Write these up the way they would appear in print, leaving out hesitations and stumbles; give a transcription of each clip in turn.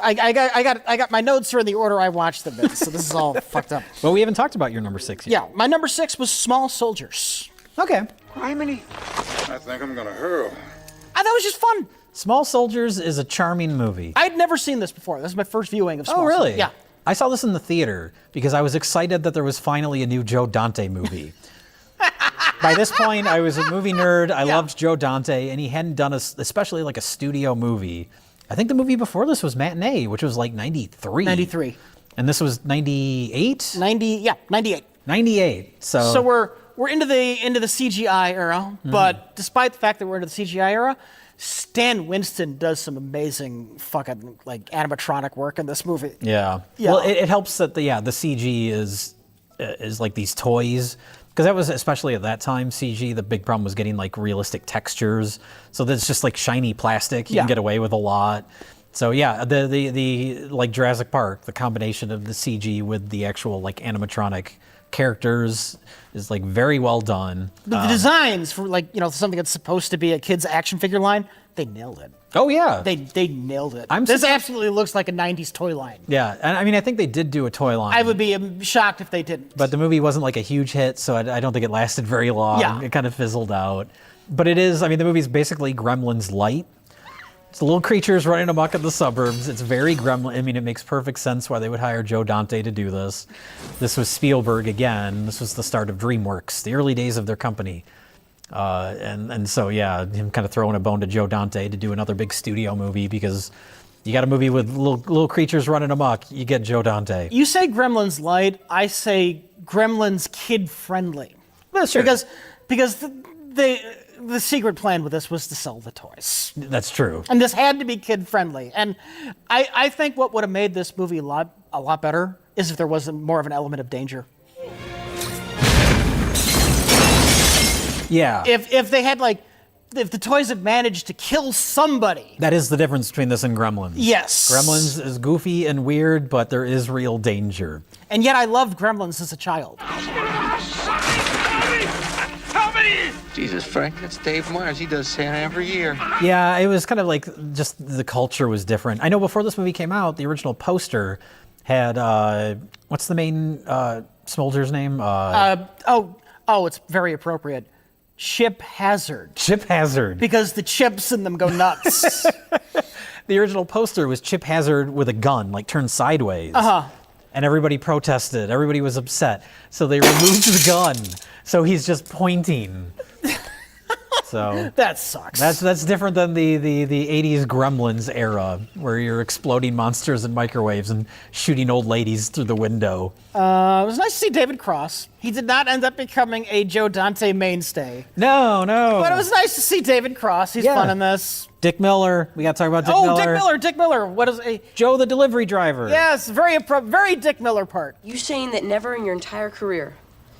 I got my notes are in the order I watched them in, so this is all fucked up. Well, we haven't talked about your number 6 yet. Yeah, my number 6 was Small Soldiers. Okay. Criminy. I think I'm gonna hurl. I thought it was just fun. Small Soldiers is a charming movie. I'd never seen this before. This is my first viewing of Small Oh, really? Soldiers. Yeah. I saw this in the theater because I was excited that there was finally a new Joe Dante movie. By this point, I was a movie nerd. I loved Joe Dante, and he hadn't done especially like a studio movie. I think the movie before this was Matinee, which was like 93. 93. And this was 98? 98. 98. So we're into the CGI era, but despite the fact that we're into the CGI era, Stan Winston does some amazing fucking like animatronic work in this movie. Yeah. Well, it helps that the CG is like these toys, because that was, especially at that time, CG, the big problem was getting like realistic textures. So that's just like shiny plastic. You can get away with a lot. So yeah, the like Jurassic Park, the combination of the CG with the actual like animatronic characters is like very well done. The designs for like, something that's supposed to be a kid's action figure line, they nailed it. Oh yeah. They nailed it. This absolutely looks like a 90s toy line. Yeah, and I mean, I think they did do a toy line. I would be shocked if they didn't. But the movie wasn't like a huge hit, so I don't think it lasted very long. Yeah. It kind of fizzled out. But it is, I mean, the movie's basically Gremlins light. It's little creatures running amok in the suburbs. It's very Gremlin. I mean, it makes perfect sense why they would hire Joe Dante to do this. This was Spielberg again. This was the start of DreamWorks, the early days of their company. And so, yeah, him kind of throwing a bone to Joe Dante to do another big studio movie, because you got a movie with little creatures running amok, you get Joe Dante. You say Gremlins light, I say Gremlins kid friendly. That's true. Because the secret plan with this was to sell the toys. That's true. And this had to be kid friendly. And I think what would have made this movie a lot better is if there was more of an element of danger. Yeah. If they had if the toys had managed to kill somebody. That is the difference between this and Gremlins. Yes. Gremlins is goofy and weird, but there is real danger. And yet I loved Gremlins as a child. Jesus, Frank, that's Dave Myers. He does Santa every year. Yeah, it was kind of like just the culture was different. I know before this movie came out, the original poster had, what's the main soldier's name? It's very appropriate. Chip Hazard. Chip Hazard. Because the chips in them go nuts. The original poster was Chip Hazard with a gun, like turned sideways. Uh-huh. And everybody protested. Everybody was upset. So they removed the gun. So he's just pointing. So that sucks. That's different than the 80s Gremlins era, where you're exploding monsters in microwaves and shooting old ladies through the window. It was nice to see David Cross. He did not end up becoming a Joe Dante mainstay. No. But it was nice to see David Cross. He's fun in this. Dick Miller. We got to talk about Dick Miller. Dick Miller. What is Joe the delivery driver. Yes, very Dick Miller part. You saying that never in your entire career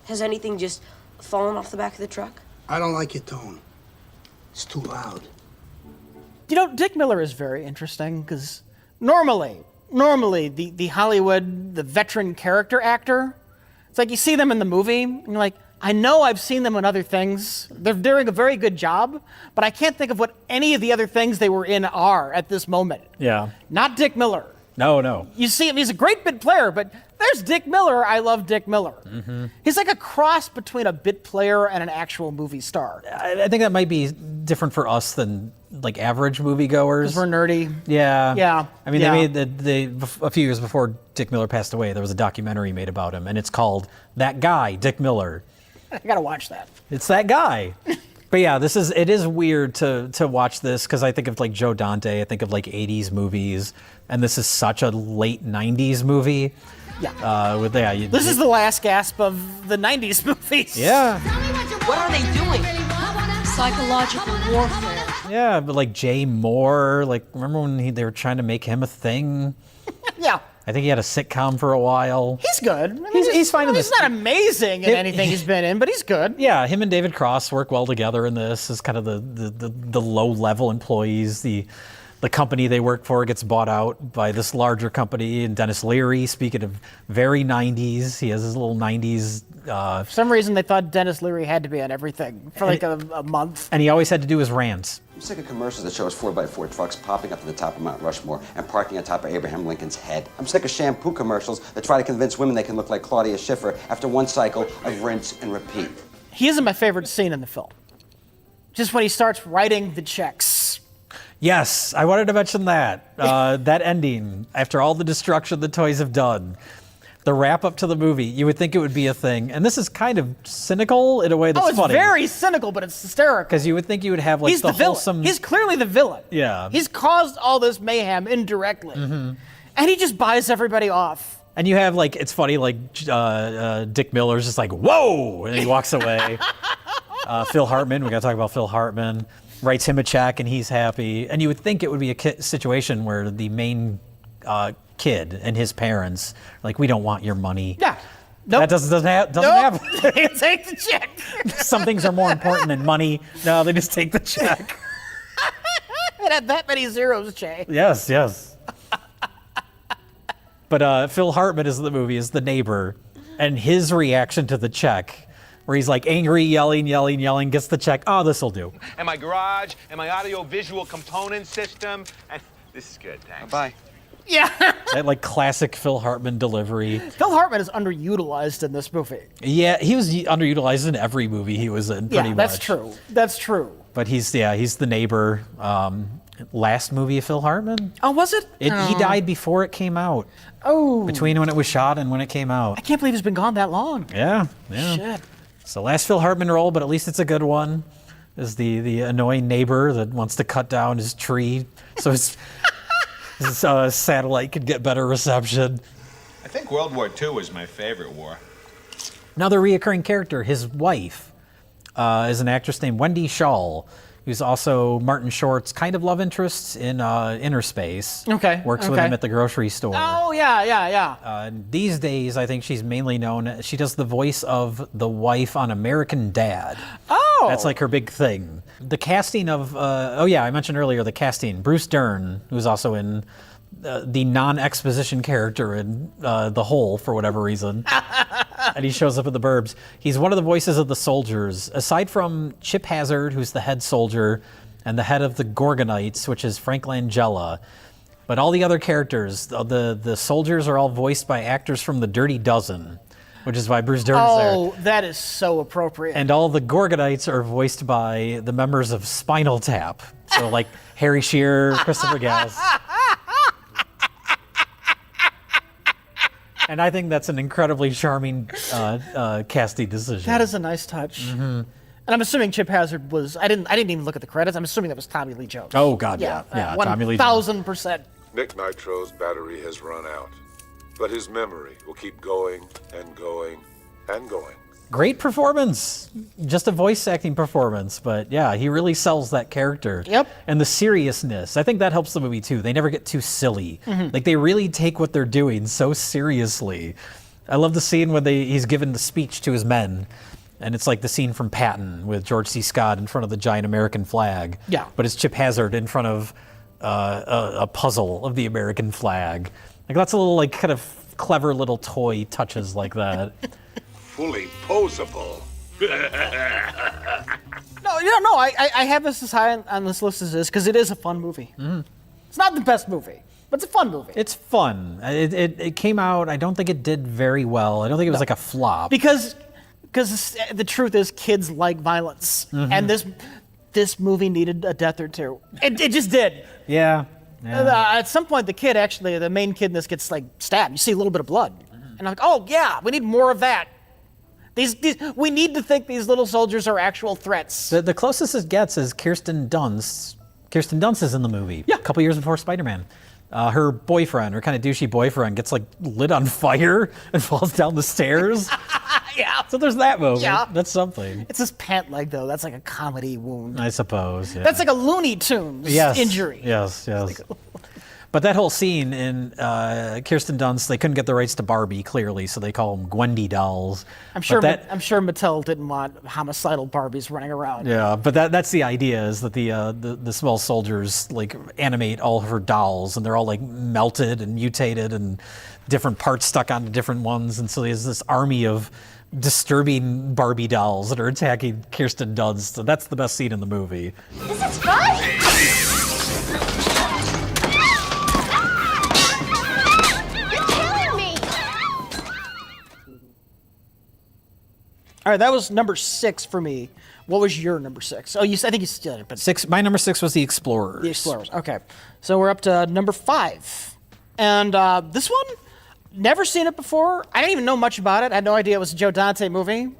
has anything just fallen off the back of the truck? I don't like your tone. It's too loud. Dick Miller is very interesting because normally the Hollywood, the veteran character actor, it's like you see them in the movie and you're like, I know I've seen them in other things. They're doing a very good job, but I can't think of what any of the other things they were in are at this moment. Yeah. Not Dick Miller. No. You see him, he's a great bit player, but there's Dick Miller. I love Dick Miller. Mm-hmm. He's like a cross between a bit player and an actual movie star. I think that might be different for us than like average moviegoers. Because we're nerdy. Yeah. I mean, Yeah. they made a few years before Dick Miller passed away, there was a documentary made about him, and it's called That Guy, Dick Miller. I gotta watch that. It's that guy. But yeah, it is weird to watch this because I think of like Joe Dante, I think of like 80s movies, and this is such a late 90s movie. Yeah. This is the last gasp of the 90s movies. Yeah. What are they doing? Psychological warfare. Yeah, but like Jay Moore, like remember when they were trying to make him a thing? Yeah. I think he had a sitcom for a while. He's good. I mean, he's fine in this. He's not amazing in anything he's been in, but he's good. Yeah, him and David Cross work well together in this as kind of the low-level employees, the the company they work for gets bought out by this larger company. And Dennis Leary, speaking of very 90s, he has his little 90s. For some reason, they thought Dennis Leary had to be on everything for like a month. And he always had to do his rants. I'm sick of commercials that show us 4x4 trucks popping up to the top of Mount Rushmore and parking on top of Abraham Lincoln's head. I'm sick of shampoo commercials that try to convince women they can look like Claudia Schiffer after one cycle of rinse and repeat. He isn't my favorite scene in the film. Just when he starts writing the checks. Yes, I wanted to mention that. That ending, after all the destruction the toys have done, the wrap up to the movie, you would think it would be a thing. And this is kind of cynical in a way that's it's funny. very cynical, but it's hysterical. Because you would think you would have like He's the wholesome... villain. He's clearly the villain. Yeah. He's caused all this mayhem indirectly. And he just buys everybody off. And you have like, it's funny, like Dick Miller's just like, whoa! And he walks away. Phil Hartman, we got to talk about Phil Hartman, writes him a check and he's happy. And you would think it would be a situation where the main kid and his parents are like, we don't want your money. Yeah. Nope. That doesn't happen. They take the check. Some things are more important than money. No, they just take the check. It had that many zeros, Jay. Yes, yes. But Phil Hartman is in the movie, is the neighbor, and his reaction to the check, where he's like angry, yelling, gets the check. Oh, this'll do. And my garage, and my audio-visual component system, and this is good, thanks. Bye. Yeah. That like classic Phil Hartman delivery. Phil Hartman is underutilized in this movie. Yeah, he was underutilized in every movie he was in, pretty much. That's true. That's true. But he's the neighbor. Last movie of Phil Hartman. Oh, was it? He died before it came out. Oh. Between when it was shot and when it came out. I can't believe he's been gone that long. Yeah. Shit. So last Phil Hartman role, but at least it's a good one, is the annoying neighbor that wants to cut down his tree so his satellite could get better reception. I think World War II was my favorite war. Another reoccurring character, his wife, is an actress named Wendy Schaal, who's also Martin Short's kind of love interest in Inner Space. Okay. Works with him at the grocery store. Oh, yeah. These days, I think she's mainly known, she does the voice of the wife on American Dad. Oh. That's like her big thing. The casting of, I mentioned earlier the casting. Bruce Dern, who's also in the non-exposition character in The Hole for whatever reason. And he shows up in The Burbs. He's one of the voices of the soldiers. Aside from Chip Hazard, who's the head soldier, and the head of the Gorgonites, which is Frank Langella. But all the other characters, the soldiers are all voiced by actors from The Dirty Dozen, which is why Bruce Dern's there. Oh, that is so appropriate. And all the Gorgonites are voiced by the members of Spinal Tap. So like Harry Shearer, Christopher Guest. And I think that's an incredibly charming casting decision. That is a nice touch. Mm-hmm. And I'm assuming Chip Hazard was. I didn't even look at the credits. I'm assuming that was Tommy Lee Jones. Oh God, yeah, Tommy Lee Jones. 1,000%. Nick Nitro's battery has run out, but his memory will keep going and going and going. Great performance, just a voice acting performance, but yeah, he really sells that character. Yep. And the seriousness, I think that helps the movie too. They never get too silly. Mm-hmm. Like they really take what they're doing so seriously. I love the scene when he's given the speech to his men, and it's like the scene from Patton with George C. Scott in front of the giant American flag. Yeah. But it's Chip Hazard in front of a puzzle of the American flag. Like that's a little like kind of clever little toy touches like that. Fully posable. No, I have this as high on this list as this because it is a fun movie. Mm-hmm. It's not the best movie, but it's a fun movie. It's fun. It came out, I don't think it did very well. I don't think it was like a flop. Because the truth is kids like violence. Mm-hmm. And this movie needed a death or two. It just did. Yeah. At some point, the main kid in this gets like stabbed. You see a little bit of blood. Mm-hmm. And I'm like, oh yeah, we need more of that. We need to think these little soldiers are actual threats. The closest it gets is Kirsten Dunst. Kirsten Dunst is in the movie. Yeah. A couple years before Spider-Man. Her boyfriend, her kind of douchey boyfriend, gets like lit on fire and falls down the stairs. Yeah. So there's that moment. Yeah. That's something. It's his pant leg though. That's like a comedy wound. I suppose. Yeah. That's like a Looney Tunes injury. Yes. But that whole scene in Kirsten Dunst, they couldn't get the rights to Barbie, clearly, so they call them Gwendy dolls. I'm sure But I'm sure Mattel didn't want homicidal Barbies running around. yeah, but that's the idea, is that the small soldiers like animate all of her dolls, and they're all like melted and mutated and different parts stuck onto different ones, and so there's this army of disturbing Barbie dolls that are attacking Kirsten Dunst. So that's the best scene in the movie. This is fun! You're killing me! All right, that was number 6 for me. What was your number 6? Oh, I think you still did it, but My number 6 was The Explorers. The Explorers. Okay, so we're up to number 5, and this one, never seen it before. I didn't even know much about it. I had no idea it was a Joe Dante movie.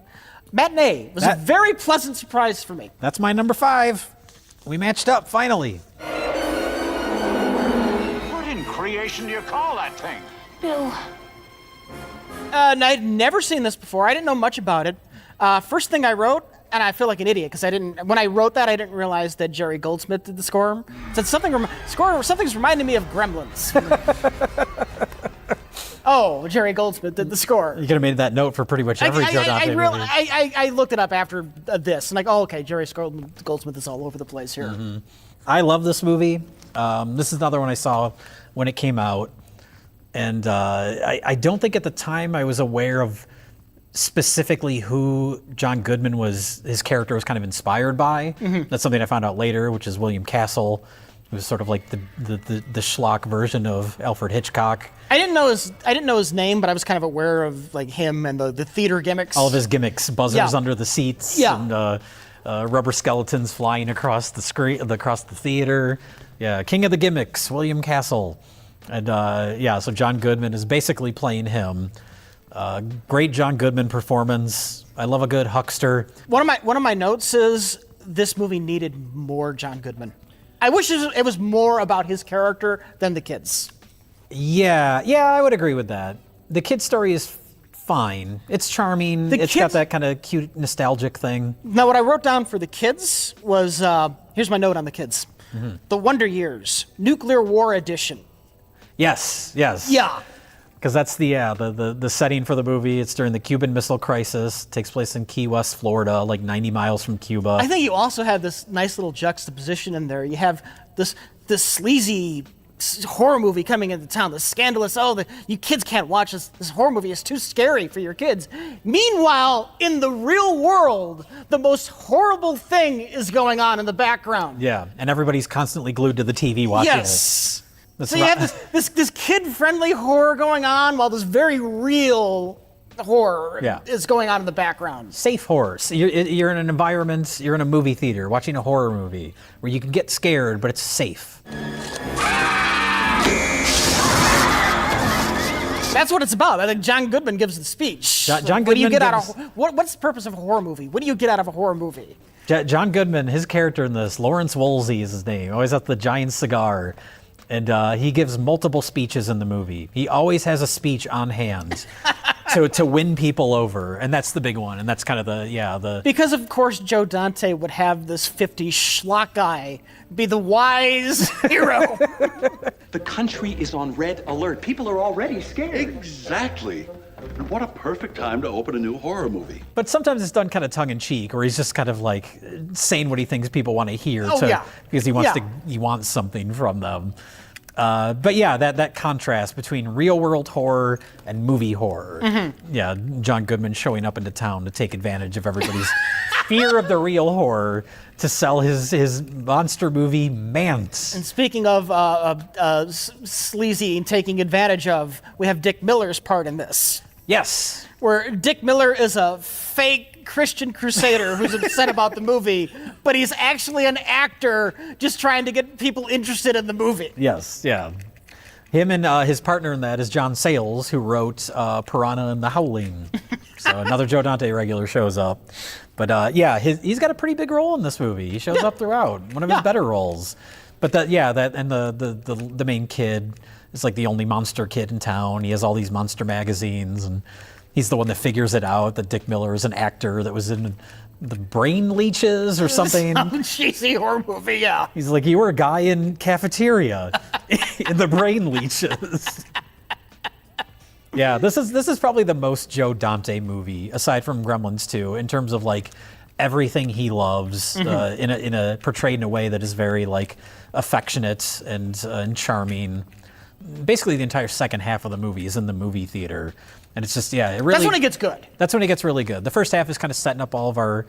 Matinee was a very pleasant surprise for me. That's my number 5. We matched up finally. What in creation do you call that thing? Bill. And I'd never seen this before. I didn't know much about it. First thing I wrote, and I feel like an idiot because when I wrote that, I didn't realize that Jerry Goldsmith did the score. Said something's reminding me of Gremlins. Oh, Jerry Goldsmith did the score. You could have made that note for pretty much every Joe Dante movie. I looked it up after this, and like, oh, okay, Jerry Goldsmith is all over the place here. Mm-hmm. I love this movie. This is another one I saw when it came out, and I don't think at the time I was aware of specifically who John Goodman his character was kind of inspired by. Mm-hmm. That's something I found out later, which is William Castle, who was sort of like the schlock version of Alfred Hitchcock. I didn't know his name, but I was kind of aware of like him and the theater gimmicks. All of his gimmicks, buzzers under the seats, Yeah. and rubber skeletons flying across the screen, across the theater. Yeah, king of the gimmicks, William Castle. And so John Goodman is basically playing him. Great John Goodman performance. I love a good huckster. One of my notes is this movie needed more John Goodman. I wish it was more about his character than the kids. Yeah, I would agree with that. The kid story is fine. It's charming. It's got that kind of cute, nostalgic thing. Now, what I wrote down for the kids was, here's my note on the kids. Mm-hmm. The Wonder Years, Nuclear War Edition. Yes. Yeah. Because that's the setting for the movie. It's during the Cuban Missile Crisis. It takes place in Key West, Florida, like 90 miles from Cuba. I think you also have this nice little juxtaposition in there. You have this sleazy horror movie coming into town, the scandalous, you kids can't watch this horror movie, it's too scary for your kids. Meanwhile, in the real world, the most horrible thing is going on in the background. Yeah, and everybody's constantly glued to the TV watching Yes. it. So you have this kid-friendly horror going on while this very real horror is going on in the background. Safe horror. So you're in an environment, you're in a movie theater watching a horror movie where you can get scared, but it's safe. That's what it's about. I think John Goodman gives the speech. John What do you Goodman get out of what's the purpose of a horror movie? What do you get out of a horror movie? John Goodman, his character in this, Lawrence Wolsey is his name, always has the giant cigar. And he gives multiple speeches in the movie. He always has a speech on hand to win people over, and that's the big one. And that's kind of the Because of course Joe Dante would have this 50 schlock guy be the wise hero. The country is on red alert. People are already scared. Exactly. And what a perfect time to open a new horror movie. But sometimes it's done kind of tongue in cheek, where he's just kind of like saying what he thinks people want to hear, because he wants something from them. But yeah, that contrast between real world horror and movie horror. Mm-hmm. Yeah, John Goodman showing up into town to take advantage of everybody's fear of the real horror to sell his monster movie Mance. And speaking of sleazy and taking advantage of, we have Dick Miller's part in this. Yes. Where Dick Miller is a fake Christian crusader who's upset about the movie, but he's actually an actor just trying to get people interested in the movie. Yes, yeah. Him and his partner in that is John Sayles, who wrote Piranha and the Howling. So another Joe Dante regular shows up. But he's got a pretty big role in this movie. He shows up throughout, one of his better roles. But the main kid is like the only monster kid in town. He has all these monster magazines, and he's the one that figures it out that Dick Miller is an actor that was in the brain leeches or something. Some cheesy horror movie, yeah. He's like, you were a guy in cafeteria in the brain leeches. Yeah, this is probably the most Joe Dante movie, aside from Gremlins 2, in terms of like everything he loves in a portrayed in a way that is very like affectionate and charming. Basically, the entire second half of the movie is in the movie theater, and it's just it really. That's when it gets good. That's when it gets really good. The first half is kind of setting up all of our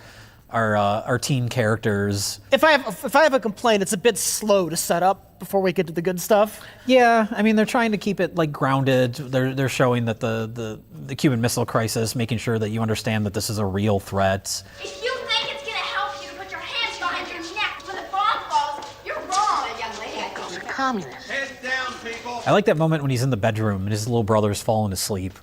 teen characters. If I have a complaint, it's a bit slow to set up before we get to the good stuff. Yeah, I mean they're trying to keep it like grounded. They're showing that the Cuban Missile Crisis, making sure that you understand that this is a real threat. If you think it's gonna help you to put your hands behind your neck when the bomb falls, you're wrong. That young lady I think is a communist. Heads down, people. I like that moment when he's in the bedroom and his little brother's fallen asleep.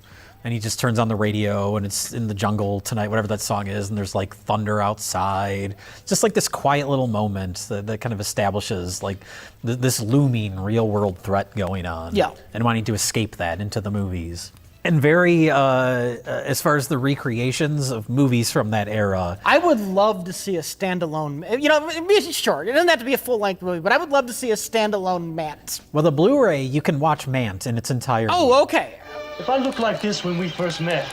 And he just turns on the radio and it's in the jungle tonight, whatever that song is, and there's like thunder outside. Just like this quiet little moment that kind of establishes like this looming real world threat going on. Yeah. And wanting to escape that into the movies. And very, as far as the recreations of movies from that era. I would love to see a standalone, it's short. It doesn't have to be a full-length movie, but I would love to see a standalone Mant. Well, the Blu-ray, you can watch Mant in its entirety. Oh, okay. If I looked like this when we first met,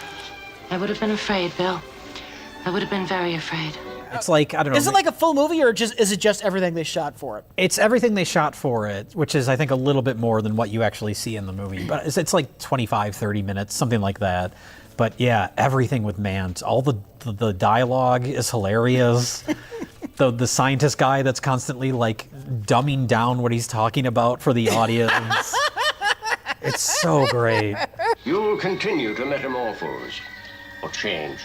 I would have been afraid, Bill. I would have been very afraid. It's like, I don't know. Is it like a full movie, or is it just everything they shot for it? It's everything they shot for it, which is, I think, a little bit more than what you actually see in the movie. But it's like 25, 30 minutes, something like that. But yeah, everything with Mant. All the dialogue is hilarious. The scientist guy that's constantly like dumbing down what he's talking about for the audience. It's so great. You'll continue to metamorphose or change.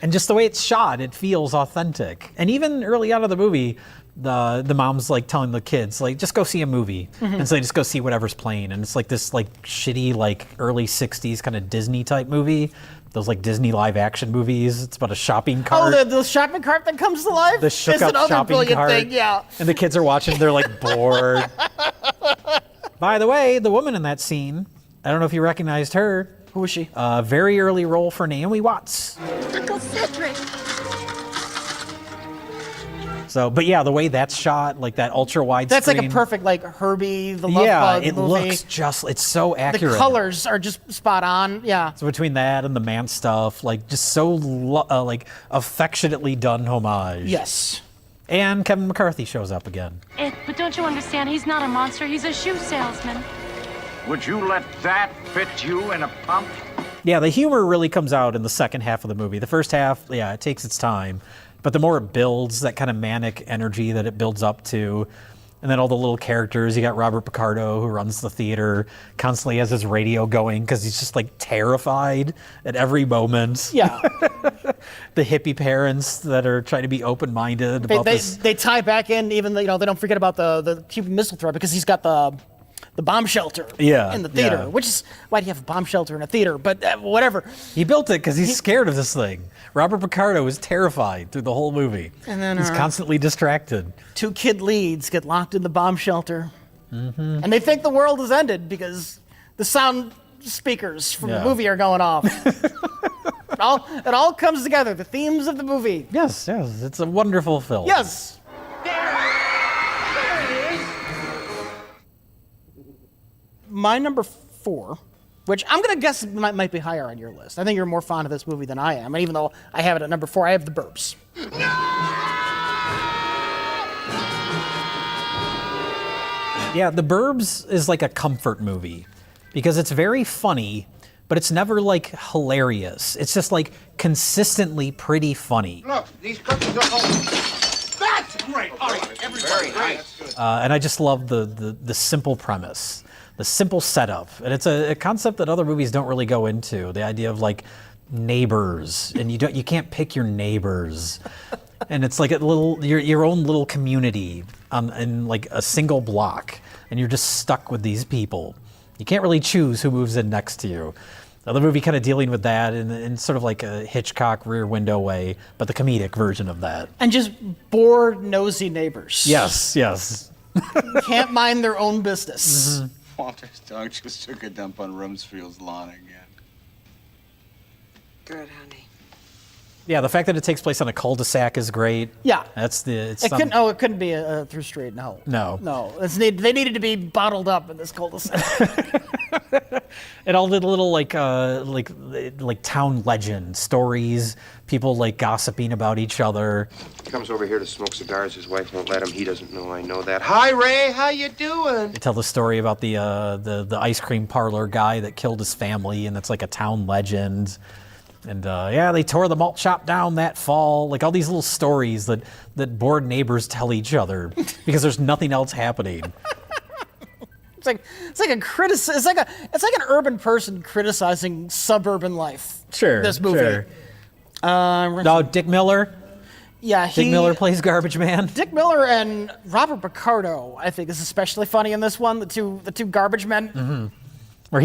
And just the way it's shot, it feels authentic. And even early on in the movie, the mom's like telling the kids, like, just go see a movie. And so they just go see whatever's playing. And it's like this like shitty, like early 60s kind of Disney type movie. Those like Disney live action movies. It's about a shopping cart. Oh, the shopping cart that comes to life? The shook It's up another shopping brilliant cart. thing, yeah. And the kids are watching, they're like bored. By the way, the woman in that scene, I don't know if you recognized her. Who was she? Very early role for Naomi Watts. Uncle Cedric. So, but yeah, the way that's shot, like that ultra wide That's screen. like a perfect, like, Herbie the Love Bug it movie. looks just, it's so accurate. The colors are just spot on, yeah. So between that and the man stuff, like just so like affectionately done homage. Yes. And Kevin McCarthy shows up again. But don't you understand? He's not a monster. He's a shoe salesman. Would you let that fit you in a pump? Yeah, the humor really comes out in the second half of the movie. The first half, yeah, it takes its time. But the more it builds, that kind of manic energy that it builds up to, and then all the little characters. You got Robert Picardo, who runs the theater, constantly has his radio going because he's just like terrified at every moment. Yeah. The hippie parents that are trying to be open-minded about this. They tie back in, even they don't forget about the Cuban Missile Threat because he's got the bomb shelter in the theater, yeah. which is, why do you have a bomb shelter in a theater? But whatever. He built it because he's scared of this thing. Robert Picardo is terrified through the whole movie. And then he's constantly distracted. Two kid leads get locked in the bomb shelter. And they think the world has ended because the sound speakers from the movie are going off. It all comes together, the themes of the movie. Yes, it's a wonderful film. Yes. My number 4, which I'm going to guess might be higher on your list. I think you're more fond of this movie than I am. And even though I have it at number 4, I have The Burbs. Yeah, The Burbs is like a comfort movie because it's very funny, but it's never like hilarious. It's just like consistently pretty funny. Look, these cookies are home. That's great. All right, everybody. Very nice. And I just love the simple premise, the simple setup. And it's a concept that other movies don't really go into, the idea of like neighbors, and you can't pick your neighbors. And it's like a little your own little community in like a single block, and you're just stuck with these people. You can't really choose who moves in next to you. Now, the movie kind of dealing with that in sort of like a Hitchcock Rear Window way, but the comedic version of that. And just bored, nosy neighbors. Yes. Can't mind their own business. Mm-hmm. Walter's dog just took a dump on Rumsfeld's lawn again. Good, honey. Yeah, the fact that it takes place on a cul-de-sac is great. Yeah. That's the. It's It couldn't be a through street. No. No. They needed to be bottled up in this cul-de-sac. And all the little like town legend stories, people like gossiping about each other. He comes over here to smoke cigars. His wife won't let him. He doesn't know I know that. Hi, Ray. How you doing? They tell the story about the ice cream parlor guy that killed his family, and that's like a town legend. And they tore the malt shop down that fall. Like all these little stories that bored neighbors tell each other because there's nothing else happening. It's like it's like an urban person criticizing suburban life. Sure. This movie. Sure. No, Dick Miller. Yeah, Dick Miller plays Garbage Man. Dick Miller and Robert Picardo, I think, is especially funny in this one. The two garbage men. Mm-hmm. Where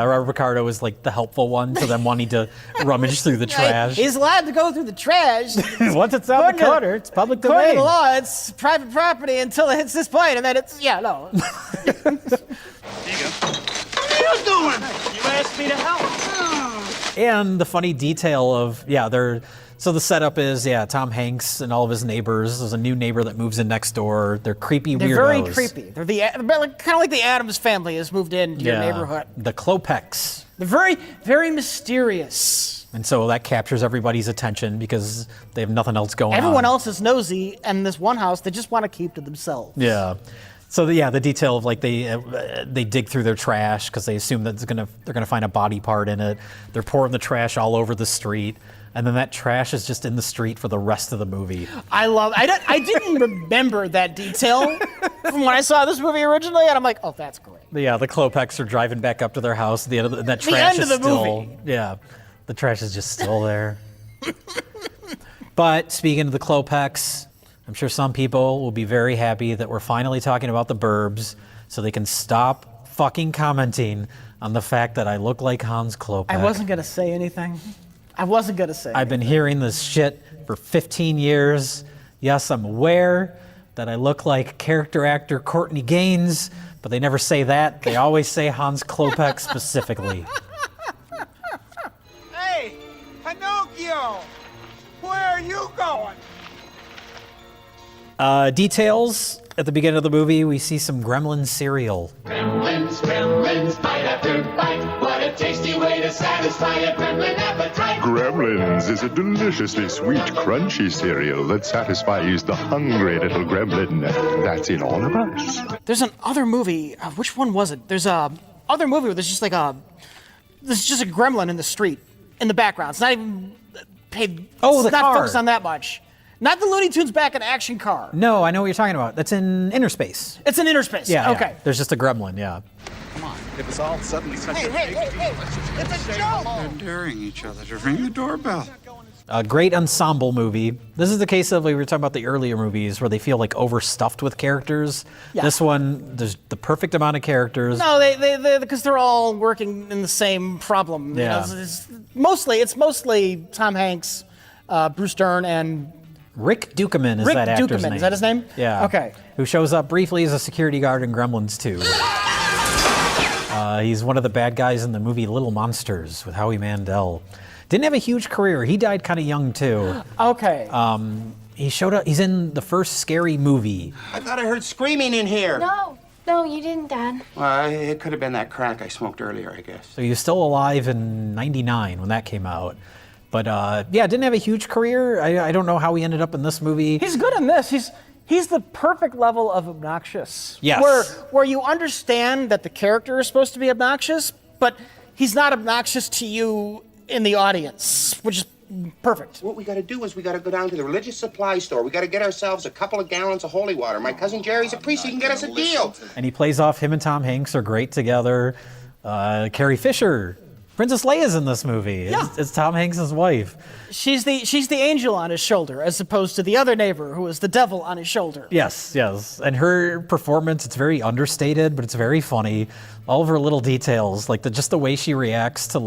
Robert Picardo is like the helpful one to them wanting to rummage through the trash. He's allowed to go through the trash. Once it's out the corner, it's public domain. According to the law, it's private property until it hits this point, and then it's no. What are you doing? You asked me to help. And the funny detail of so the setup is Tom Hanks and all of his neighbors. There's a new neighbor that moves in next door. They're creepy weirdos. They're very creepy. They're kind of like the Addams family has moved into your neighborhood. The Klopeks. They're very, very mysterious. And so that captures everybody's attention because they have nothing else going on. Everyone else is nosy, and this one house they just want to keep to themselves. Yeah. So the detail of like they dig through their trash because they assume that they're gonna find a body part in it. They're pouring the trash all over the street. And then that trash is just in the street for the rest of the movie. I didn't remember that detail from when I saw this movie originally, and I'm like, oh, that's great. Yeah, the Klopeks are driving back up to their house at the end of that trash is still. Movie. Yeah, the trash is just still there. But speaking of the Klopeks, I'm sure some people will be very happy that we're finally talking about the Burbs, so they can stop fucking commenting on the fact that I look like Hans Klopek. I wasn't gonna say anything. I've been hearing this shit for 15 years. Yes, I'm aware that I look like character actor Courtney Gaines, but they never say that. They always say Hans Klopek specifically. Hey, Pinocchio! Where are you going? Details. At the beginning of the movie, we see some Gremlin cereal. Gremlins, bite after bite. What a tasty way to satisfy a gremlin appetite. Gremlins is a deliciously sweet, crunchy cereal that satisfies the hungry little gremlin that's in all of us. There's another movie. Which one was it? There's a other movie where there's just a gremlin in the street in the background. It's not even paid. Oh, it's the not car. focused on that much. Not the Looney Tunes back in action car. No, I know what you're talking about. That's in Inner Space. It's in Inner Space. Yeah. Okay. Yeah. There's just a gremlin. Yeah. Come on. It was all suddenly such Hey, it's a joke! They're daring each other to ring the doorbell. A great ensemble movie. This is the case of, we were talking about the earlier movies where they feel like overstuffed with characters. Yeah. This one, there's the perfect amount of characters. No, they because they're all working in the same problem. Yeah. You know, it's mostly Tom Hanks, Bruce Dern, and Rick Dukeman is that actor's name. Is that his name? Yeah. Okay. Who shows up briefly as a security guard in Gremlins 2. He's one of the bad guys in the movie Little Monsters with Howie Mandel. Didn't have a huge career. He died kind of young too. Okay. He showed up. He's in the first Scary Movie. I thought I heard screaming in here. No, you didn't, Dad. Well, it could have been that crack I smoked earlier, I guess. So he was still alive in '99 when that came out. But didn't have a huge career. I don't know how he ended up in this movie. He's good in this. He's the perfect level of obnoxious. Yes. Where you understand that the character is supposed to be obnoxious, but he's not obnoxious to you in the audience, which is perfect. What we got to do is we got to go down to the religious supply store. We got to get ourselves a couple of gallons of holy water. My cousin Jerry's a priest. He can get us a deal. And he plays off him and Tom Hanks are great together. Carrie Fisher, Princess Leia's in this movie. Yeah. It's Tom Hanks' wife. She's the angel on his shoulder, as opposed to the other neighbor who is the devil on his shoulder. Yes. And her performance, it's very understated, but it's very funny. All of her little details, like just the way she reacts to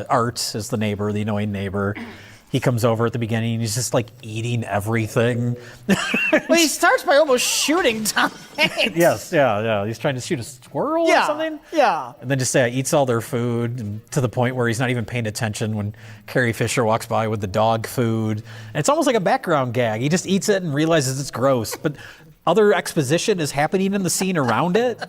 Art as the neighbor, the annoying neighbor. He comes over at the beginning and he's just like eating everything. Well, he starts by almost shooting Tom Hanks. Yes, yeah. He's trying to shoot a squirrel or something. Yeah. And then just eats all their food and to the point where he's not even paying attention when Carrie Fisher walks by with the dog food. And it's almost like a background gag. He just eats it and realizes it's gross. But other exposition is happening in the scene around it.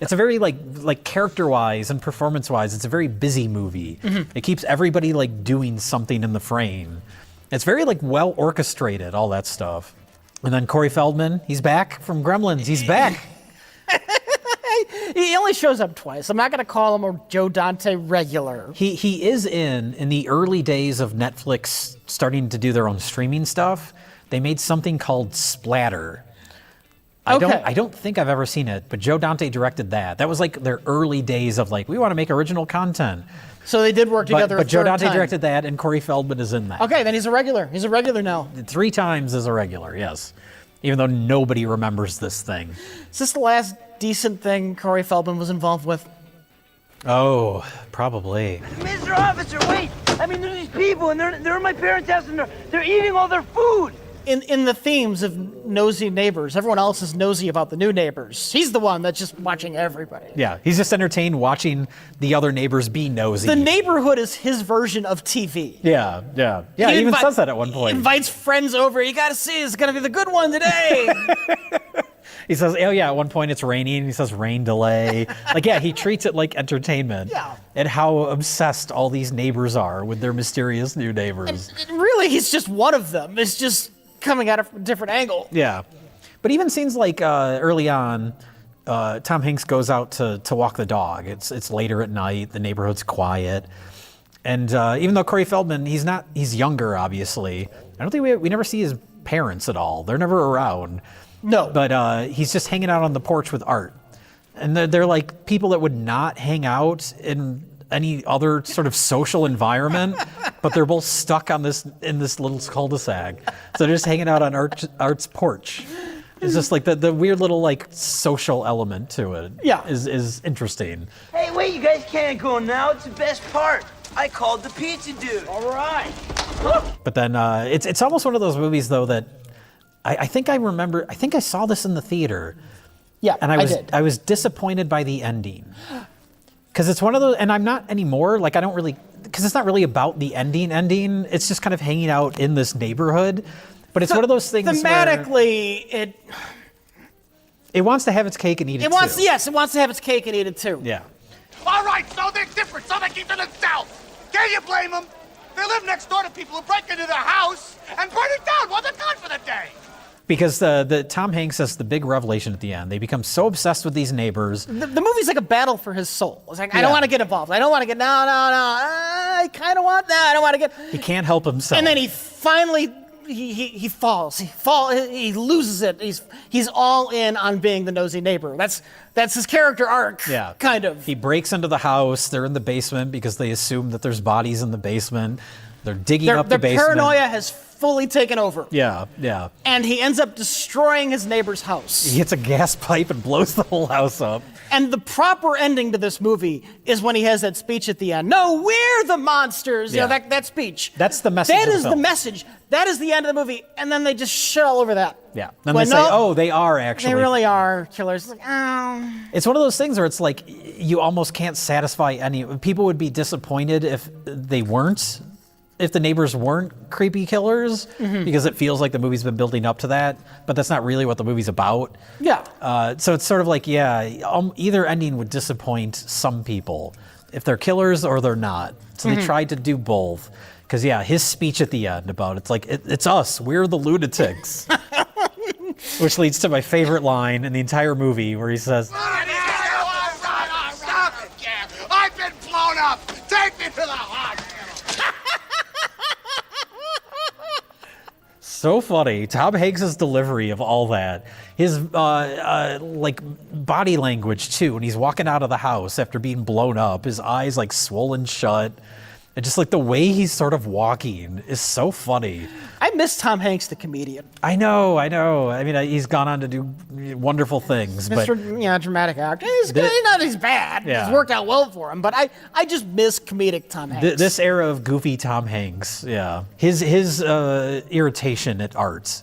It's a very like character-wise and performance-wise, it's a very busy movie. It keeps everybody like doing something in the frame. It's very like well orchestrated, all that stuff. And then Corey Feldman, he's back from Gremlins. He's back. He only shows up twice. I'm not going to call him a Joe Dante regular. He is in the early days of Netflix starting to do their own streaming stuff. They made something called Splatter. I don't think I've ever seen it, but Joe Dante directed that. That was like their early days of like, we want to make original content. So they did work together. But Joe Dante directed that, and Corey Feldman is in that. Okay, then he's a regular. He's a regular now. 3 times as a regular, yes. Even though nobody remembers this thing. Is this the last decent thing Corey Feldman was involved with? Oh, probably. Mr. Officer, wait! I mean, there's these people, and they're in my parents' house, and they're eating all their food! In the themes of nosy neighbors, everyone else is nosy about the new neighbors. He's the one that's just watching everybody. Yeah, he's just entertained watching the other neighbors be nosy. The neighborhood is his version of TV. Yeah. He even says that at one point. He invites friends over. You got to see, it's going to be the good one today. He says, oh yeah, at one point it's raining. He says rain delay. He treats it like entertainment. Yeah. And how obsessed all these neighbors are with their mysterious new neighbors. And really, he's just one of them. It's just coming at a different angle. Yeah. But even scenes like early on, Tom Hanks goes out to walk the dog. It's later at night. The neighborhood's quiet. And even though Corey Feldman, he's younger, obviously. I don't think we never see his parents at all. They're never around. No. But he's just hanging out on the porch with Art. And they're like people that would not hang out in any other sort of social environment, but they're both stuck in this little cul-de-sac. So they're just hanging out on Art's porch. It's just like the weird little like social element to it. Yeah. is interesting. Hey, wait, you guys can't go now. It's the best part. I called the pizza dude. All right. But then it's almost one of those movies though that I think I remember. I think I saw this in the theater. Yeah, and I was disappointed by the ending. Because it's one of those, and I'm not anymore, like I don't really, because it's not really about the ending. It's just kind of hanging out in this neighborhood. But it's one of those things thematically, it wants to have its cake and eat it too. Yes, it wants to have its cake and eat it too. Yeah. All right, so they're different, so they keep to themselves. Can you blame them? They live next door to people who break into their house and burn it down while they're gone for the day. Because the Tom Hanks has the big revelation at the end. They become so obsessed with these neighbors. The movie's like a battle for his soul. It's like, I don't want to get involved. I don't want to get, no. I kind of want that. I don't want to get. He can't help himself. And then he finally, he falls. He loses it. He's all in on being the nosy neighbor. That's his character arc. Yeah. Kind of. He breaks into the house. They're in the basement because they assume that there's bodies in the basement. They're digging up the basement. Their paranoia has fully taken over. Yeah. And he ends up destroying his neighbor's house. He hits a gas pipe and blows the whole house up. And the proper ending to this movie is when he has that speech at the end. No, we're the monsters. Yeah. You know, that speech. That's the message. That of is the the film. message. That is the end of the movie. And then they just shit all over that. Yeah. Then they say, oh, they are actually. They really are killers. It's like, oh. It's one of those things where it's like you almost can't satisfy any. People would be disappointed if they weren't. If the neighbors weren't creepy killers, because it feels like the movie's been building up to that, but that's not really what the movie's about. Yeah. So it's sort of like, either ending would disappoint some people, if they're killers or they're not. So they tried to do both. Because, his speech at the end about it's like, it's us, we're the lunatics. Which leads to my favorite line in the entire movie where he says, Stop it, Cam. I've been blown up. Take me to the hospital. so funny. Tom Hanks' delivery of all that. His body language too. When he's walking out of the house after being blown up, his eyes like swollen shut. And just like the way he's sort of walking is so funny. I miss Tom Hanks, the comedian. I know. I mean, he's gone on to do wonderful things. Mr. Dramatic actor. He's good. Not he's bad. Yeah. It's worked out well for him. But I just miss comedic Tom Hanks. This era of goofy Tom Hanks, yeah. His irritation at Art.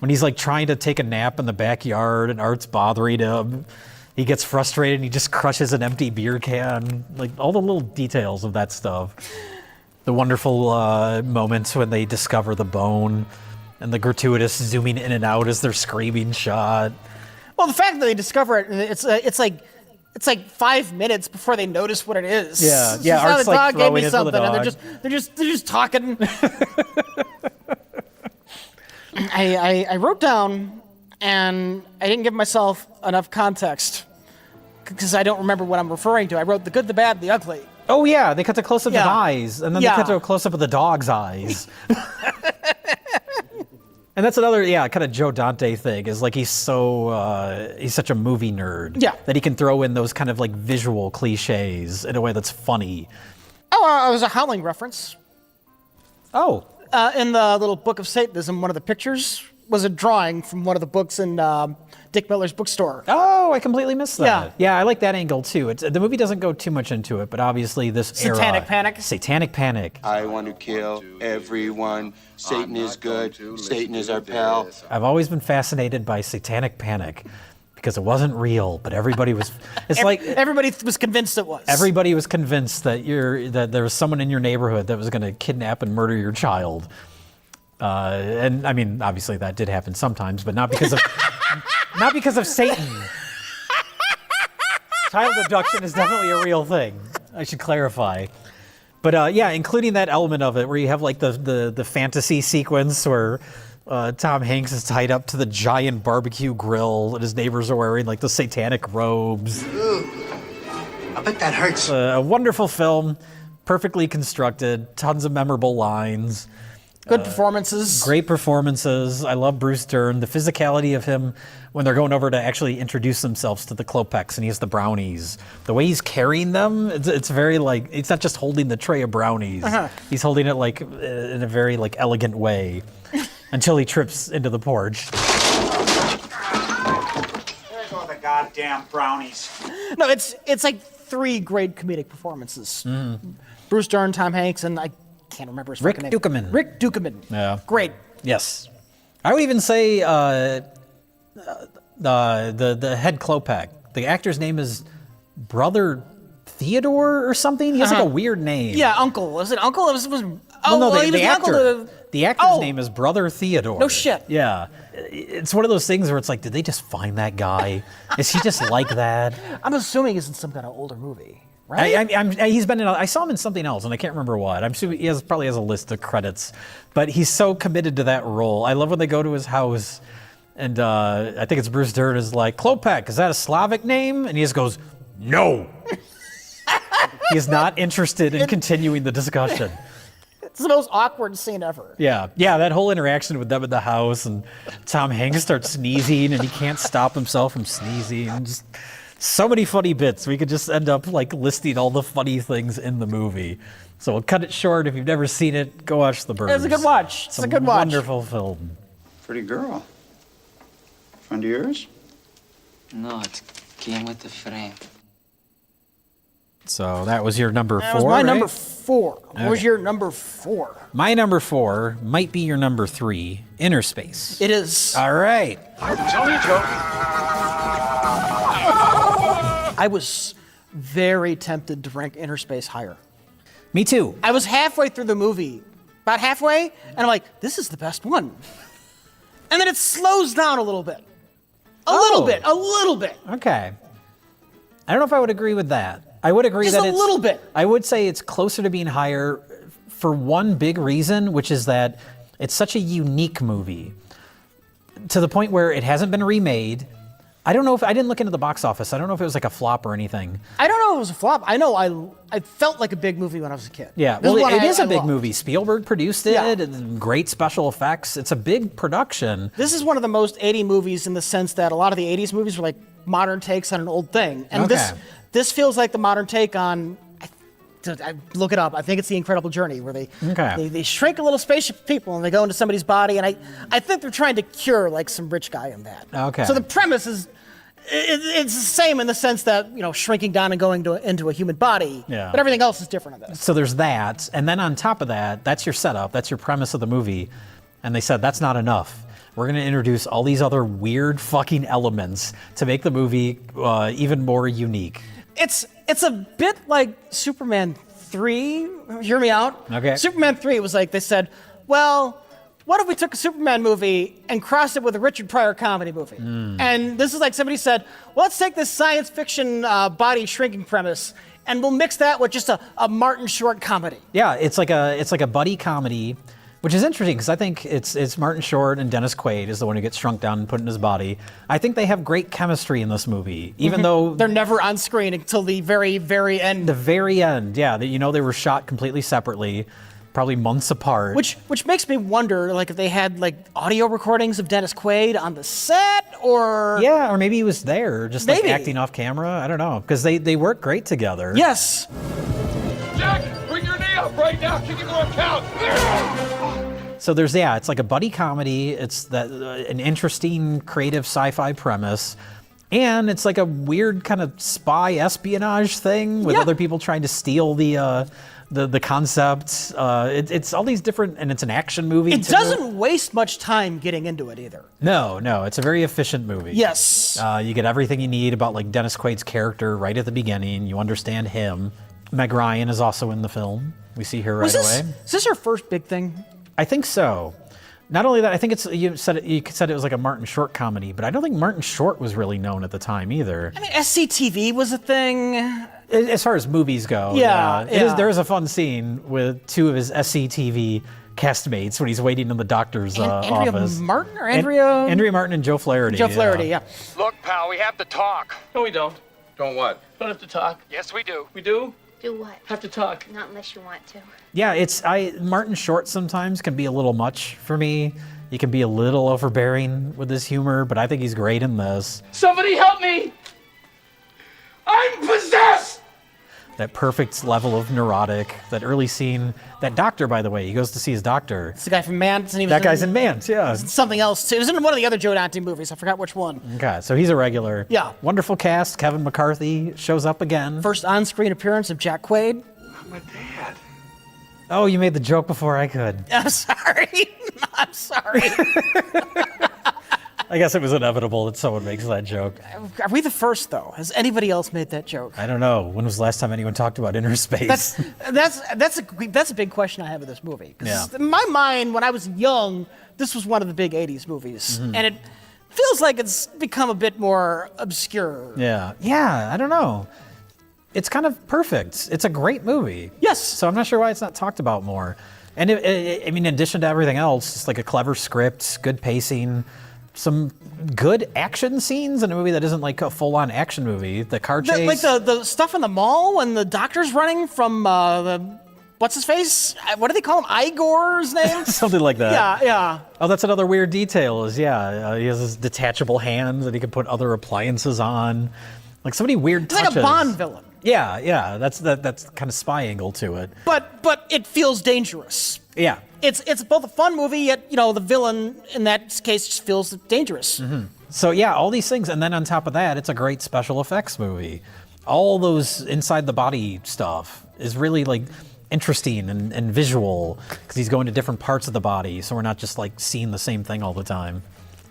When he's like trying to take a nap in the backyard and Art's bothering him. He gets frustrated and he just crushes an empty beer can. Like all the little details of that stuff. The wonderful moments when they discover the bone and the gratuitous zooming in and out as they're screaming shot. Well, the fact that they discover it, it's like 5 minutes before they notice what it is. Yeah, It's yeah. just, Art's the like dog gave throwing me it for the something, and dog. they're just talking. I wrote down, and I didn't give myself enough context because I don't remember what I'm referring to. I wrote the good, the bad, the ugly. Oh yeah, they cut to close up Yeah. of eyes, and then they Yeah. cut to a close up of the dog's eyes. And that's another, kind of Joe Dante thing, is like he's such a movie nerd. Yeah. That he can throw in those kind of like visual cliches in a way that's funny. Oh, it was a Howling reference. Oh. In the little book of Satanism, one of the pictures was a drawing from one of the books in Dick Miller's bookstore. Oh, I completely missed that. Yeah. Yeah, I like that angle too. The movie doesn't go too much into it, but obviously this Satanic Panic. Satanic Panic. I want to kill everyone. Satan is good. Satan is our pal. I've always been fascinated by Satanic Panic because it wasn't real, but everybody was. It's like everybody was convinced it was. Everybody was convinced that there was someone in your neighborhood that was going to kidnap and murder your child. And I mean, obviously that did happen sometimes, but not because of Satan. Child abduction is definitely a real thing. I should clarify. But including that element of it where you have like the fantasy sequence where Tom Hanks is tied up to the giant barbecue grill and his neighbors are wearing like the satanic robes. Ooh, I bet that hurts. A wonderful film, perfectly constructed, tons of memorable lines. Good performances. Great performances. I love Bruce Dern. The physicality of him when they're going over to actually introduce themselves to the Klopeks and he has the brownies. The way he's carrying them, it's very like, it's not just holding the tray of brownies. Uh-huh. He's holding it like in a very like elegant way until he trips into the porch. There go the goddamn brownies. No, it's like 3 great comedic performances. Bruce Dern, Tom Hanks, and I can't remember his Rick fucking name. Dukeman. Rick Dukeman. Yeah. Great. Yes. I would even say the head Klopek. The actor's name is Brother Theodore or something. He has like a weird name. Yeah, Uncle. Was it Uncle? It was Well, no, he was the uncle actor. to- The actor's Oh. name is Brother Theodore. No shit. Yeah. It's one of those things where it's like, did they just find that guy? Is he just like that? I'm assuming he's in some kind of older movie, right? He's been in. I saw him in something else, and I can't remember what. I'm assuming he probably has a list of credits, but he's so committed to that role. I love when they go to his house, and I think it's Bruce Dern is like, Klopek, is that a Slavic name? And he just goes, no. He is not interested in continuing the discussion. It's the most awkward scene ever. Yeah, that whole interaction with them at the house, and Tom Hanks starts sneezing, and he can't stop himself from sneezing. And just so many funny bits. We could just end up like listing all the funny things in the movie. So we'll cut it short. If you've never seen it, go watch The Birds. It's a good watch. It's a good watch. Wonderful film. Pretty girl. Friend of yours? No, it came with the frame. So that was your number 4. That was my number 4. What was Okay. your number 4? My number 4 might be your number 3, Inner Space. It is. All right. Tell me a joke. I was very tempted to rank Inner Space higher. Me too. I was halfway through the movie, about halfway, and I'm like, this is the best one. And then it slows down a little bit. A little bit. Okay. I don't know if I would agree with that. I would agree Just that a it's little bit. I would say it's closer to being higher for one big reason, which is that it's such a unique movie to the point where it hasn't been remade. I don't know if I didn't look into the box office. I don't know if it was like a flop or anything. I don't know if it was a flop. I know I felt like a big movie when I was a kid. Yeah, This well, one it is a I big loved. movie. Spielberg produced it. Yeah. And great special effects. It's a big production. This is one of the most 80 movies in the sense that a lot of the 80s movies were like modern takes on an old thing. And Okay. this feels like the modern take on, look it up. I think it's The Incredible Journey, where Okay. they shrink a little spaceship people and they go into somebody's body, and I think they're trying to cure like some rich guy in that. Okay. So the premise is it's the same in the sense that shrinking down and going into a human body. Yeah. But everything else is different in this. So there's that, and then on top of that, that's your setup, that's your premise of the movie, and they said that's not enough. We're going to introduce all these other weird fucking elements to make the movie even more unique. It's a bit like Superman 3. Hear me out. Okay. Superman 3 was like they said, well, what if we took a Superman movie and crossed it with a Richard Pryor comedy movie? And this is like somebody said, well, let's take this science fiction body shrinking premise and we'll mix that with just a Martin Short comedy. Yeah, it's like a buddy comedy, which is interesting because I think it's Martin Short and Dennis Quaid is the one who gets shrunk down and put in his body. I think they have great chemistry in this movie, even though they're never on screen until the very, very end. The very end, yeah. They were shot completely separately, probably months apart. Which makes me wonder, like, if they had like audio recordings of Dennis Quaid on the set, or or maybe he was there, just like acting off camera. I don't know, because they work great together. Yes. Jack, bring your knee up right now. Kick it to a count. So there's it's like a buddy comedy. It's an interesting, creative sci-fi premise, and it's like a weird kind of spy espionage thing with other people trying to steal the concept. It's all these different, and it's an action movie. It doesn't waste much time getting into it either. No, it's a very efficient movie. Yes. You get everything you need about like Dennis Quaid's character right at the beginning. You understand him. Meg Ryan is also in the film. We see her right away. Is this her first big thing? I think so. Not only that, I think you said it was like a Martin Short comedy, but I don't think Martin Short was really known at the time either. I mean, SCTV was a thing. As far as movies go, there is a fun scene with two of his SCTV castmates when he's waiting in the doctor's office. Andrea Martin and Joe Flaherty. Joe Flaherty, yeah. Look, pal, we have to talk. No, we don't. Don't what? Don't have to talk. Yes, we do. We do? Do what? Have to talk. Not unless you want to. Yeah, Martin Short sometimes can be a little much for me. He can be a little overbearing with his humor, but I think he's great in this. Somebody help me! I'm possessed! That perfect level of neurotic, that early scene. That doctor, by the way, he goes to see his doctor. It's the guy from Mance. And guy's in Mance, yeah. Something else, too. It was in one of the other Joe Dante movies. I forgot which one. Okay, so he's a regular. Yeah. Wonderful cast. Kevin McCarthy shows up again. First on-screen appearance of Jack Quaid. I'm a dad. Oh, you made the joke before I could. I'm sorry. I'm sorry. I guess it was inevitable that someone makes that joke. Are we the first, though? Has anybody else made that joke? I don't know. When was the last time anyone talked about inner space? That's a big question I have with this movie. 'Cause in my mind, when I was young, this was one of the big 80s movies. Mm-hmm. And it feels like it's become a bit more obscure. Yeah, I don't know. It's kind of perfect. It's a great movie. Yes. So I'm not sure why it's not talked about more. And I mean, in addition to everything else, it's like a clever script, good pacing, some good action scenes in a movie that isn't like a full-on action movie. The car chase, like the stuff in the mall when the doctor's running from what's his face? What do they call him? Igor's name? something like that. Yeah. Oh, that's another weird detail. He has this detachable hand that he can put other appliances on. Like so many weird touches. Like a Bond villain. Yeah. That's kind of spy angle to it. But it feels dangerous. Yeah. It's both a fun movie, yet the villain in that case just feels dangerous. Mm-hmm. So yeah, all these things, and then on top of that, it's a great special effects movie. All those inside the body stuff is really like interesting and visual because he's going to different parts of the body, so we're not just like seeing the same thing all the time.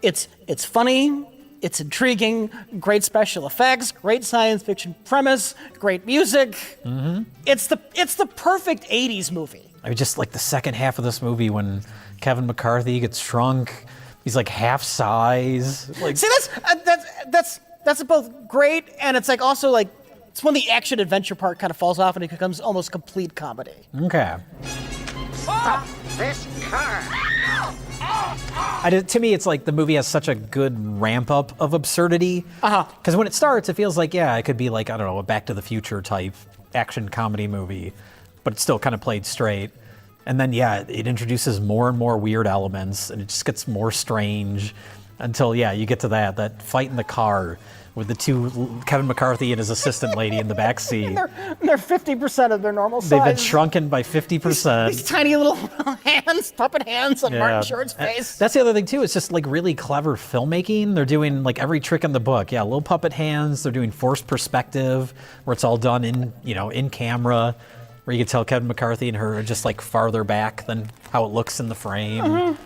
It's funny. It's intriguing, great special effects, great science fiction premise, great music. Mm-hmm. It's the perfect 80s movie. I mean, just like the second half of this movie when Kevin McCarthy gets shrunk, he's like half size. Like, see, that's both great and it's like also like it's when the action adventure part kind of falls off and it becomes almost complete comedy. Okay. Stop this car! To me, it's like the movie has such a good ramp up of absurdity. Because when it starts, it feels like, it could be like, I don't know, a Back to the Future type action comedy movie, but it's still kind of played straight. And then, it introduces more and more weird elements, and it just gets more strange. Until, you get to that fight in the car with the two, Kevin McCarthy and his assistant lady in the back seat. They're 50% of their normal size. They've been shrunken by 50%. These tiny little hands, puppet hands on Martin Short's face. That's the other thing, too. It's just like really clever filmmaking. They're doing like every trick in the book. Yeah, little puppet hands. They're doing forced perspective where it's all done in camera, where you can tell Kevin McCarthy and her are just like farther back than how it looks in the frame. Mm-hmm.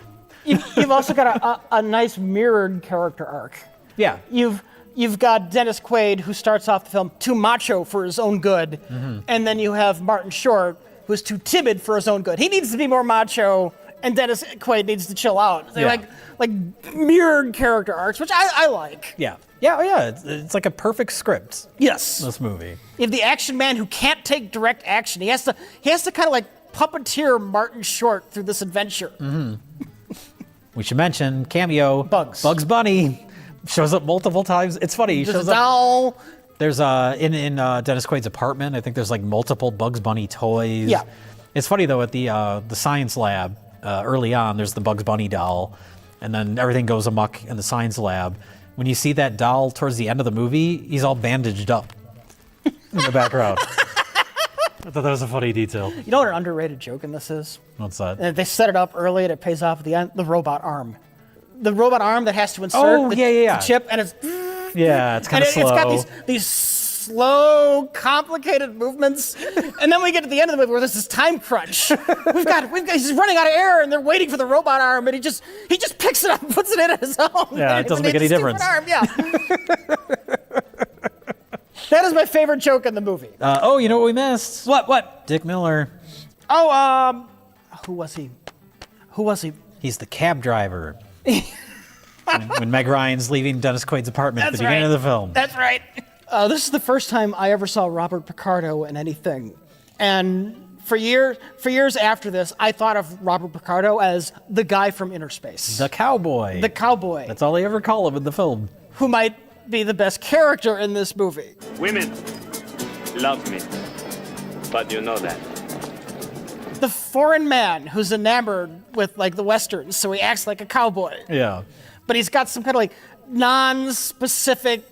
You've also got a nice mirrored character arc. Yeah. You've got Dennis Quaid, who starts off the film too macho for his own good, and then you have Martin Short, who's too timid for his own good. He needs to be more macho, and Dennis Quaid needs to chill out. They're like mirrored character arcs, which I like. Yeah. It's like a perfect script. Yes. This movie. You have the action man who can't take direct action. He has to kind of like puppeteer Martin Short through this adventure. Mm-hmm. We should mention cameo. Bugs Bunny shows up multiple times. It's funny. He shows up. There's in Dennis Quaid's apartment. I think there's like multiple Bugs Bunny toys. Yeah. It's funny though at the science lab early on. There's the Bugs Bunny doll, and then everything goes amok in the science lab. When you see that doll towards the end of the movie, he's all bandaged up in the background. I thought that was a funny detail. You know what an underrated joke in this is? What's that? And they set it up early and it pays off at the end. The robot arm. The robot arm that has to insert the chip, and it's... Yeah, it's kind of slow. It's got these slow, complicated movements. And then we get to the end of the movie where there's this time crunch. We've got he's running out of air and they're waiting for the robot arm, and he just picks it up and puts it in his own. Yeah, it doesn't make any difference. Arm, yeah. That is my favorite joke in the movie. You know what we missed? What? Dick Miller. Oh, who was he? He's the cab driver. when Meg Ryan's leaving Dennis Quaid's apartment at the beginning of the film. That's right. This is the first time I ever saw Robert Picardo in anything. And for years after this, I thought of Robert Picardo as the guy from Inner Space. The cowboy. The cowboy. That's all they ever call him in the film. Who might be the best character in this movie. Women love me, but you know that. The foreign man who's enamored with like the Westerns, so he acts like a cowboy. Yeah. But he's got some kind of like non-specific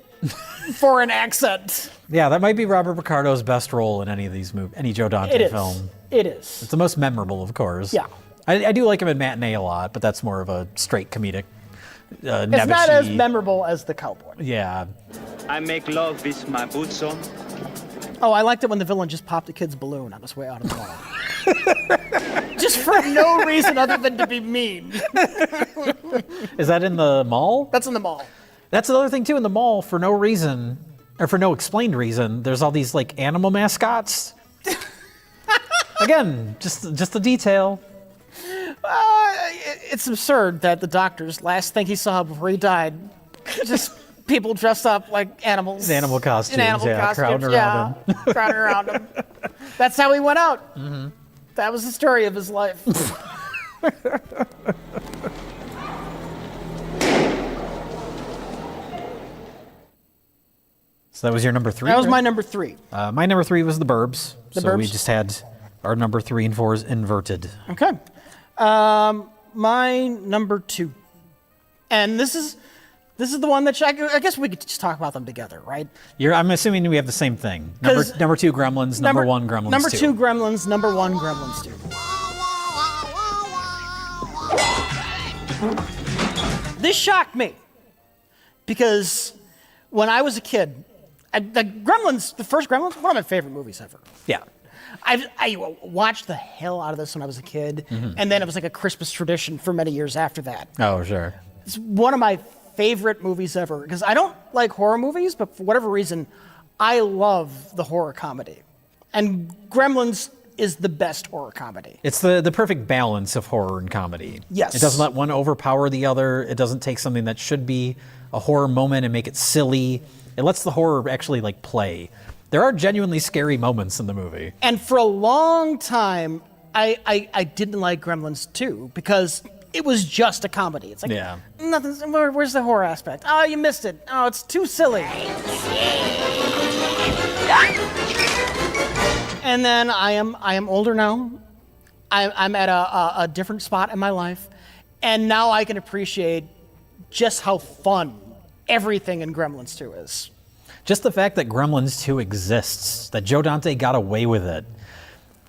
foreign accent. Yeah, that might be Robert Picardo's best role in any of these movies, any Joe Dante film. It is. It's the most memorable, of course. Yeah. I do like him in Matinee a lot, but that's more of a straight comedic. It's not as memorable as the cowboy. Yeah. I make love with my boots on. Oh, I liked it when the villain just popped a kid's balloon on his way out of the mall. Just for no reason other than to be mean. Is that in the mall? That's in the mall. That's another thing, too, in the mall, for no reason, or for no explained reason, there's all these, like, animal mascots. Again, just a detail. It's absurd that the doctor's last thing he saw before he died, just people dressed up like animals. In animal costumes, crowding around him. Crowding around him. That's how he went out. Mm-hmm. That was the story of his life. So that was your number 3? That was my number 3. My number 3 was The Burbs. The so Burbs. We just had our number 3 and 4 is inverted. Okay. My number 2. And this is the one that I guess we could just talk about them together, right? I'm assuming we have the same thing. Number 2 Gremlins, number 1 Gremlins 2. Number 2 Gremlins, number 1 Gremlins 2. This shocked me because when I was a kid, the first Gremlins, one of my favorite movies ever. Yeah. I watched the hell out of this when I was a kid, and then it was like a Christmas tradition for many years after that. Oh, sure. It's one of my favorite movies ever because I don't like horror movies, but for whatever reason, I love the horror comedy. And Gremlins is the best horror comedy. It's the perfect balance of horror and comedy. Yes. It doesn't let one overpower the other. It doesn't take something that should be a horror moment and make it silly. It lets the horror actually like play. There are genuinely scary moments in the movie. And for a long time, I didn't like Gremlins 2 because it was just a comedy. It's like, nothing. Where's the horror aspect? Oh, you missed it. Oh, it's too silly. And then I am older now. I'm at a different spot in my life, and now I can appreciate just how fun everything in Gremlins 2 is. Just the fact that Gremlins 2 exists, that Joe Dante got away with it.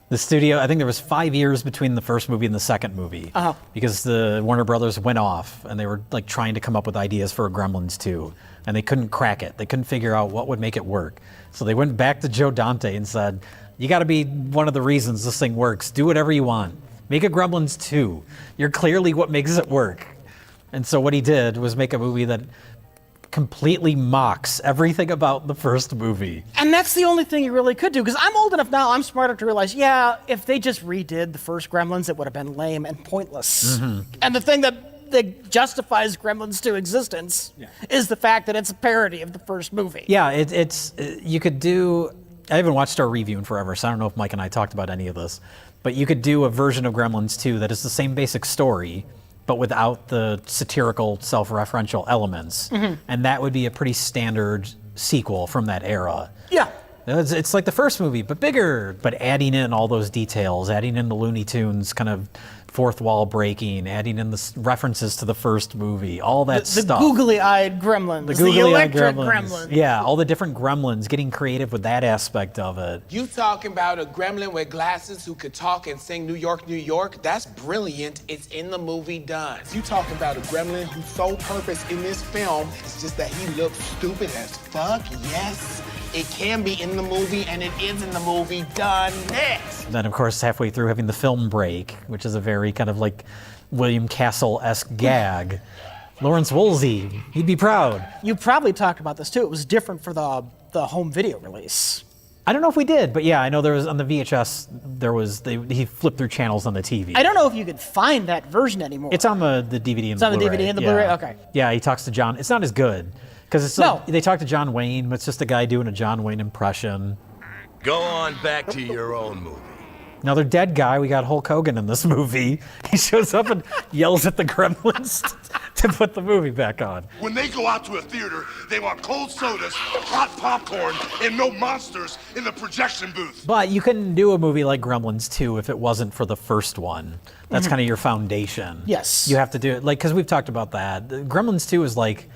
The studio, I think there was 5 years between the first movie and the second movie, because the Warner Brothers went off and they were like trying to come up with ideas for a Gremlins 2, and they couldn't crack it. They couldn't figure out what would make it work. So they went back to Joe Dante and said, you got to be one of the reasons this thing works. Do whatever you want. Make a Gremlins 2. You're clearly what makes it work. And so what he did was make a movie that completely mocks everything about the first movie. And that's the only thing you really could do, because I'm old enough now, I'm smart enough to realize, yeah, if they just redid the first Gremlins, it would have been lame and pointless. And the thing that justifies Gremlins 2 existence is the fact that it's a parody of the first movie. Yeah, it's you could do, I haven't watched our review in forever, so I don't know if Mike and I talked about any of this, but you could do a version of Gremlins 2 that is the same basic story, but without the satirical, self-referential elements. And that would be a pretty standard sequel from that era. Yeah. It's like the first movie, but bigger, but adding in all those details, adding in the Looney Tunes kind of fourth wall breaking, adding in the references to the first movie, all that stuff. The googly-eyed gremlins, the electric gremlins. Yeah, all the different gremlins, getting creative with that aspect of it. You talking about a gremlin with glasses who could talk and sing New York, New York? That's brilliant. It's in the movie done. You talking about a gremlin whose sole purpose in this film is just that he looks stupid as fuck? Yes, it can be in the movie, and it is in the movie done. Next. And then, of course, halfway through having the film break, which is a very kind of like William Castle-esque gag. Lawrence Woolsey, he'd be proud. You probably talked about this too. It was different for the home video release. I don't know if we did, but yeah, I know there was on the VHS, he flipped through channels on the TV. I don't know if you could find that version anymore. It's on the DVD and the Blu-ray. It's on the DVD and the Blu-ray, okay. Yeah, he talks to John. It's not as good, because it's like, they talk to John Wayne, but it's just a guy doing a John Wayne impression. Go on back to your own movie. Another dead guy. We got Hulk Hogan in this movie. He shows up and yells at the gremlins to put the movie back on. When they go out to a theater, they want cold sodas, hot popcorn, and no monsters in the projection booth. But you couldn't do a movie like Gremlins 2 if it wasn't for the first one. That's kind of your foundation. Yes. You have to do it, like, because we've talked about that. Gremlins 2 is like,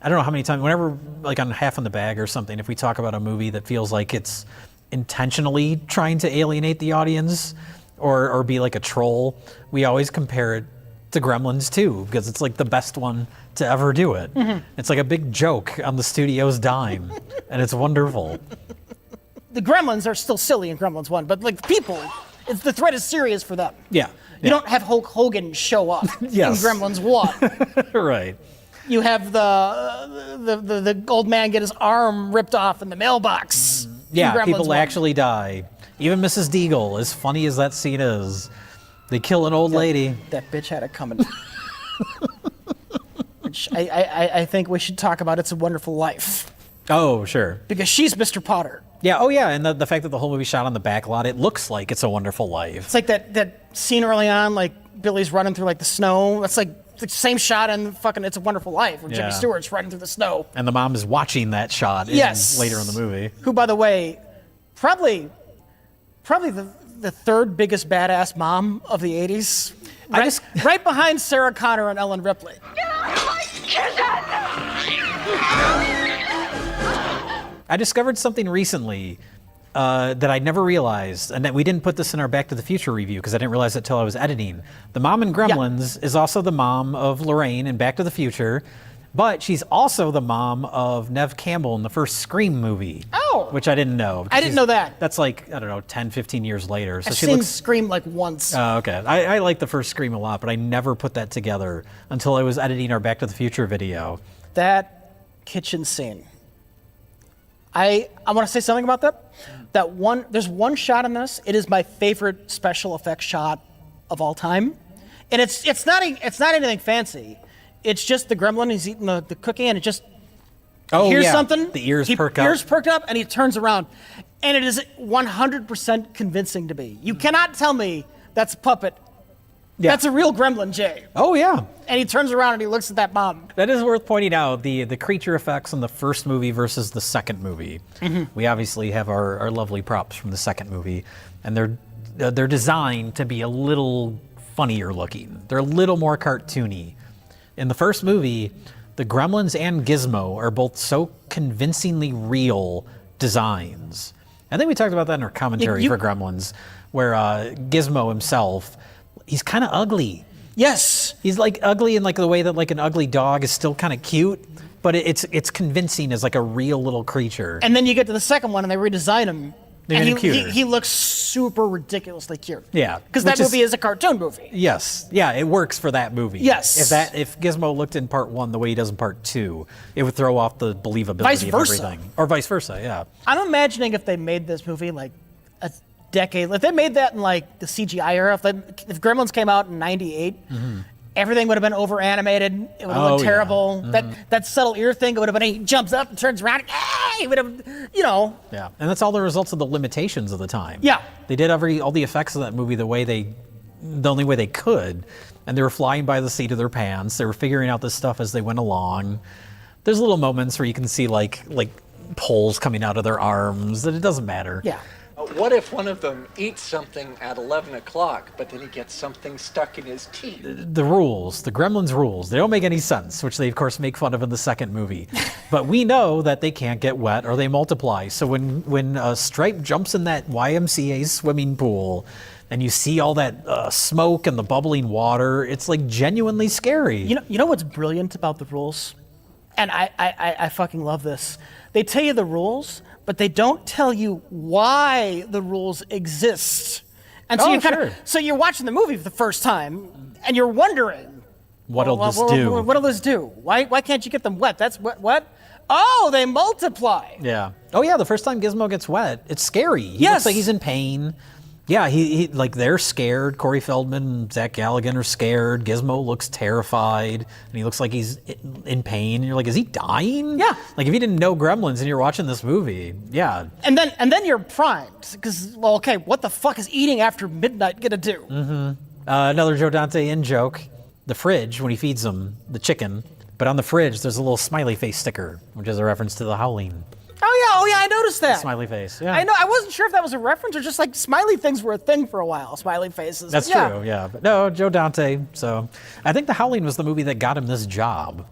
I don't know how many times, whenever, like on Half in the Bag or something, if we talk about a movie that feels like it's intentionally trying to alienate the audience or be like a troll, we always compare it to Gremlins 2 because it's like the best one to ever do it. It's like a big joke on the studio's dime, and it's wonderful. The Gremlins are still silly in Gremlins 1, but like people, the threat is serious for them. Yeah. You don't have Hulk Hogan show up in Gremlins 1. Right. You have the old man get his arm ripped off in the mailbox. Yeah, people actually die. Even Mrs. Deagle, as funny as that scene is, they kill an old lady. That bitch had it coming. Which I think we should talk about It's a Wonderful Life. Oh, sure. Because she's Mr. Potter. Yeah, oh yeah, and the fact that the whole movie shot on the back lot, it looks like It's a Wonderful Life. It's like that scene early on, like Billy's running through like the snow. That's like the same shot in fucking It's a Wonderful Life, where Jimmy Stewart's running through the snow. And the mom is watching that shot later in the movie. Who, by the way, probably the third biggest badass mom of the 80s. Right behind Sarah Connor and Ellen Ripley. I discovered something recently that I never realized, and that we didn't put this in our Back to the Future review because I didn't realize it till I was editing. The mom in Gremlins is also the mom of Lorraine in Back to the Future, but she's also the mom of Neve Campbell in the first Scream movie. Oh! Which I didn't know. I didn't know that. That's like, I don't know, 10, 15 years later. So I've she seen looks... Scream like once. Oh, okay. I like the first Scream a lot, but I never put that together until I was editing our Back to the Future video. That kitchen scene. I want to say something about that. There's one shot in this. It is my favorite special effects shot of all time, and it's not anything fancy. It's just the gremlin. He's eating the cookie, and it just hears something. The ears perk up. Ears perked up, and he turns around, and it is 100% convincing to me. You cannot tell me that's a puppet. Yeah. That's a real gremlin, Jay. Oh, yeah. And he turns around and he looks at that mom. That is worth pointing out, the creature effects in the first movie versus the second movie. We obviously have our lovely props from the second movie, and they're designed to be a little funnier looking. They're a little more cartoony. In the first movie, the Gremlins and Gizmo are both so convincingly real designs. I think we talked about that in our commentary for Gremlins, where Gizmo himself, he's kind of ugly. Yes. He's like ugly in like the way that like an ugly dog is still kind of cute, but it's convincing as like a real little creature. And then you get to the second one and they redesign him. They made him cuter. He looks super ridiculously cute. Yeah. Because that movie is a cartoon movie. Yes. Yeah, it works for that movie. Yes. If Gizmo looked in part 1 the way he does in part 2, it would throw off the believability Vice of versa. everything. Or vice versa, yeah. I'm imagining if they made this movie like a decade, if they made that in like the CGI era, if Gremlins came out in 98, everything would have been over animated. It would have looked terrible. That subtle ear thing, it would have been, he jumps up and turns around. It would have, you know. Yeah, and that's all the results of the limitations of the time. Yeah. They did all the effects of that movie the only way they could, and they were flying by the seat of their pants. They were figuring out this stuff as they went along. There's little moments where you can see like poles coming out of their arms, and it doesn't matter. Yeah. What if one of them eats something at 11 o'clock, but then he gets something stuck in his teeth? The rules, the Gremlins rules, they don't make any sense, which they of course make fun of in the second movie. But we know that they can't get wet or they multiply. So when Stripe jumps in that YMCA swimming pool and you see all that smoke and the bubbling water, it's like genuinely scary. You know what's brilliant about the rules? And I fucking love this. They tell you the rules, but they don't tell you why the rules exist. And so so you're watching the movie for the first time, and you're wondering, what'll this do? What'll this do? Why can't you get them wet? That's what? Oh, they multiply. Yeah. Oh yeah, the first time Gizmo gets wet, it's scary. He looks like he's in pain. Yeah, he like they're scared. Corey Feldman and Zach Galligan are scared. Gizmo looks terrified, and he looks like he's in pain. And you're like, is he dying? Yeah. Like if you didn't know Gremlins and you're watching this movie, yeah. And then you're primed because okay, what the fuck is eating after midnight gonna do? Another Joe Dante in joke: the fridge when he feeds them the chicken, but on the fridge there's a little smiley face sticker, which is a reference to The Howling. Oh yeah, I noticed that. Smiley face. Yeah. I know. I wasn't sure if that was a reference or just like smiley things were a thing for a while. Smiley faces. That's true. Yeah, but no, Joe Dante. So I think The Howling was the movie that got him this job,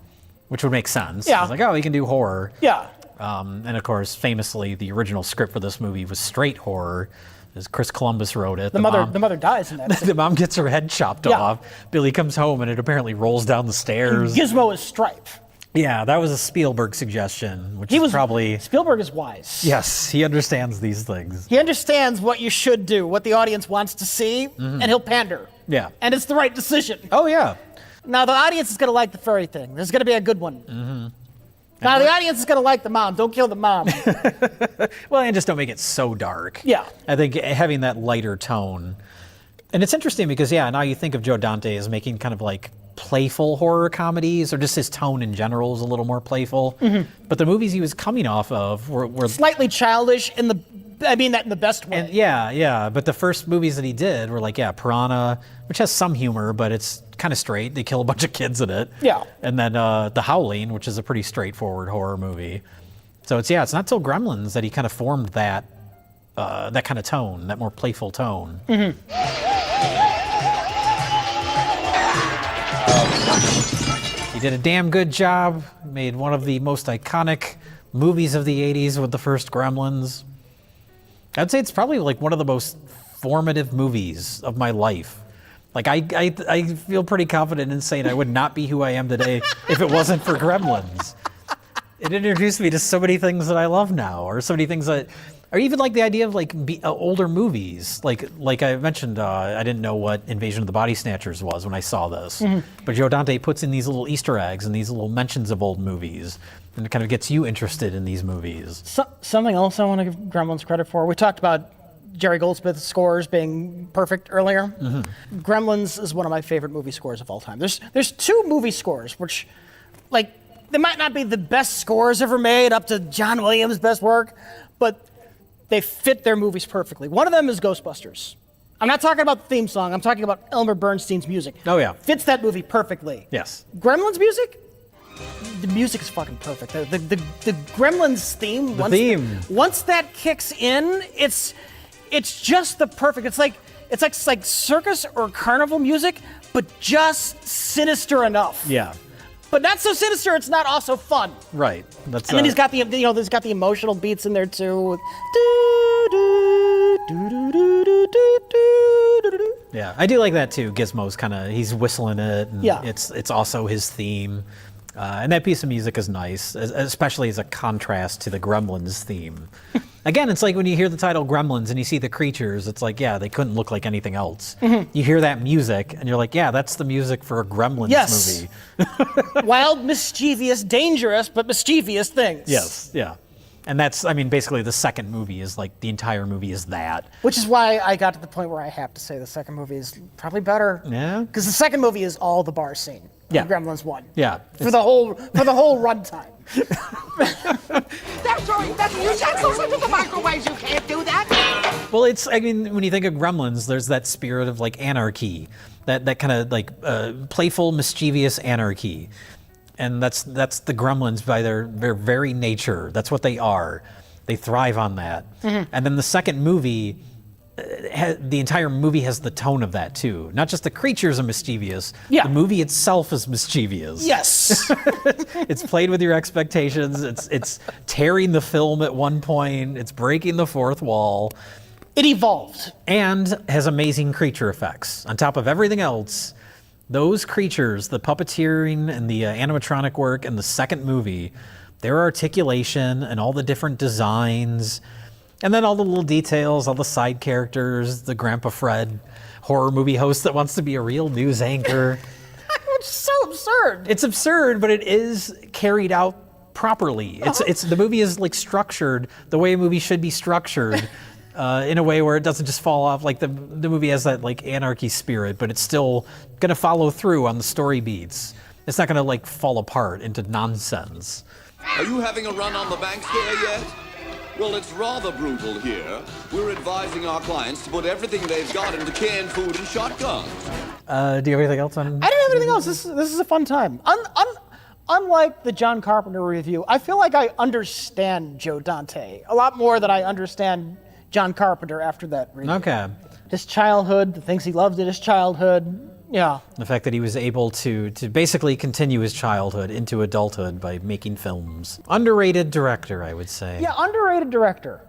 which would make sense. Yeah. He's like, oh, he can do horror. Yeah. And of course, famously, the original script for this movie was straight horror. As Chris Columbus wrote it. The mother dies in that. The mom gets her head chopped off. Billy comes home and it apparently rolls down the stairs. And Gizmo is Stripe. Yeah, that was a Spielberg suggestion, which is probably... Spielberg is wise. Yes, he understands these things. He understands what you should do, what the audience wants to see, and he'll pander. Yeah. And it's the right decision. Oh, yeah. Now, the audience is going to like the furry thing. There's going to be a good one. Now, the audience is going to like the mom. Don't kill the mom. Well, and just don't make it so dark. Yeah. I think having that lighter tone. And it's interesting because, yeah, now you think of Joe Dante as making kind of like playful horror comedies, or just his tone in general is a little more playful. But the movies he was coming off of were slightly childish in the, I mean that in the best way. And yeah. But the first movies that he did were like, Piranha, which has some humor, but it's kind of straight. They kill a bunch of kids in it. Yeah. And then The Howling, which is a pretty straightforward horror movie. So it's not till Gremlins that he kind of formed that kind of tone, that more playful tone. He did a damn good job. Made one of the most iconic movies of the 80s with the first Gremlins. I'd say it's probably like one of the most formative movies of my life. Like I feel pretty confident in saying I would not be who I am today if it wasn't for Gremlins. It introduced me to so many things that I love now, or so many things that, or even like the idea of like older movies. Like I mentioned, I didn't know what Invasion of the Body Snatchers was when I saw this. But Joe Dante puts in these little Easter eggs and these little mentions of old movies, and it kind of gets you interested in these movies. Something else I want to give Gremlins credit for. We talked about Jerry Goldsmith's scores being perfect earlier. Gremlins is one of my favorite movie scores of all time. There's two movie scores which, like, they might not be the best scores ever made up to John Williams' best work, but they fit their movies perfectly. One of them is Ghostbusters. I'm not talking about the theme song. I'm talking about Elmer Bernstein's music. Oh, yeah. Fits that movie perfectly. Yes. Gremlins music? The music is fucking perfect. The Gremlins theme. Once that kicks in, it's just the perfect. It's like circus or carnival music, but just sinister enough. Yeah. but not so sinister. It's not also fun. Right. That's. And then he's got the there's got the emotional beats in there too. Yeah, I do like that too. Gizmo's he's whistling it. And Yeah. It's also his theme. And that piece of music is nice, especially as a contrast to the Gremlins theme. Again, it's like when you hear the title Gremlins and you see the creatures, it's like, yeah, they couldn't look like anything else. Mhm. You hear that music and you're like, yeah, that's the music for a Gremlins movie. Wild, mischievous, dangerous, but mischievous things. Yes, yeah. And that's, basically the second movie is like, the entire movie is that. Which is why I got to the point where I have to say the second movie is probably better. Yeah? Because the second movie is all the bar scene. Yeah. Gremlins 1. Yeah. For the whole runtime. They're throwing metal utensils into the microwaves. You can't do that. Well, when you think of Gremlins, there's that spirit of like anarchy, that kind of like playful, mischievous anarchy. And that's the Gremlins by their very nature. That's what they are. They thrive on that. Mhm. And then the second movie, the entire movie has the tone of that too. Not just the creatures are mischievous. Yeah. The movie itself is mischievous. Yes. It's played with your expectations. It's tearing the film at one point. It's breaking the fourth wall. It evolved. And has amazing creature effects. On top of everything else, those creatures, the puppeteering and the animatronic work in the second movie, their articulation and all the different designs, and then all the little details, all the side characters, the Grandpa Fred horror movie host that wants to be a real news anchor. It's so absurd. It's absurd, but it is carried out properly. It's the movie is like structured the way a movie should be structured. In a way where it doesn't just fall off. Like the movie has that like anarchy spirit, but it's still gonna follow through on the story beats. It's not gonna like fall apart into nonsense. Are you having a run on the bank scare yet? Well, it's rather brutal here. We're advising our clients to put everything they've got into canned food and shotguns. Do you have anything else on? I don't have anything else. This is a fun time. Unlike the John Carpenter review, I feel like I understand Joe Dante a lot more than I understand John Carpenter after that review. Okay. His childhood, the things he loved in his childhood. Yeah. The fact that he was able to basically continue his childhood into adulthood by making films. Underrated director, I would say. Yeah, underrated director.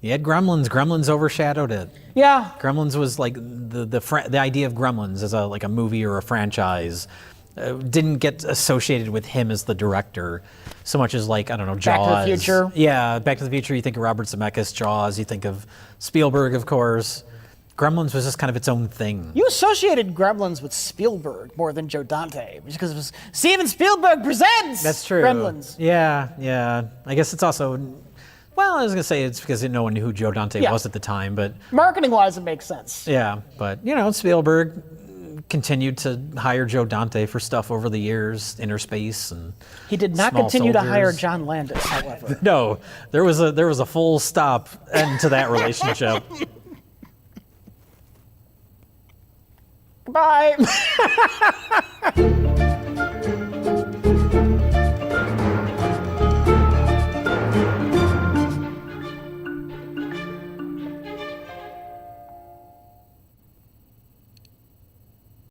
He had Gremlins. Gremlins overshadowed it. Yeah. Gremlins was like the idea of Gremlins as a movie or a franchise didn't get associated with him as the director so much as like, I don't know, Jaws. Back to the Future. Yeah, Back to the Future. You think of Robert Zemeckis, Jaws. You think of Spielberg, of course. Gremlins was just kind of its own thing. You associated Gremlins with Spielberg more than Joe Dante, just because it was Steven Spielberg presents. That's true. Gremlins. Yeah. I guess it's also, well, I was gonna say it's because no one knew who Joe Dante was at the time, but Marketing-wise, it makes sense. yeah, but Spielberg continued to hire Joe Dante for stuff over the years, Inner Space and He did not Small continue to Soldiers. hire John Landis, however. No, there was a full stop end to that relationship. Goodbye.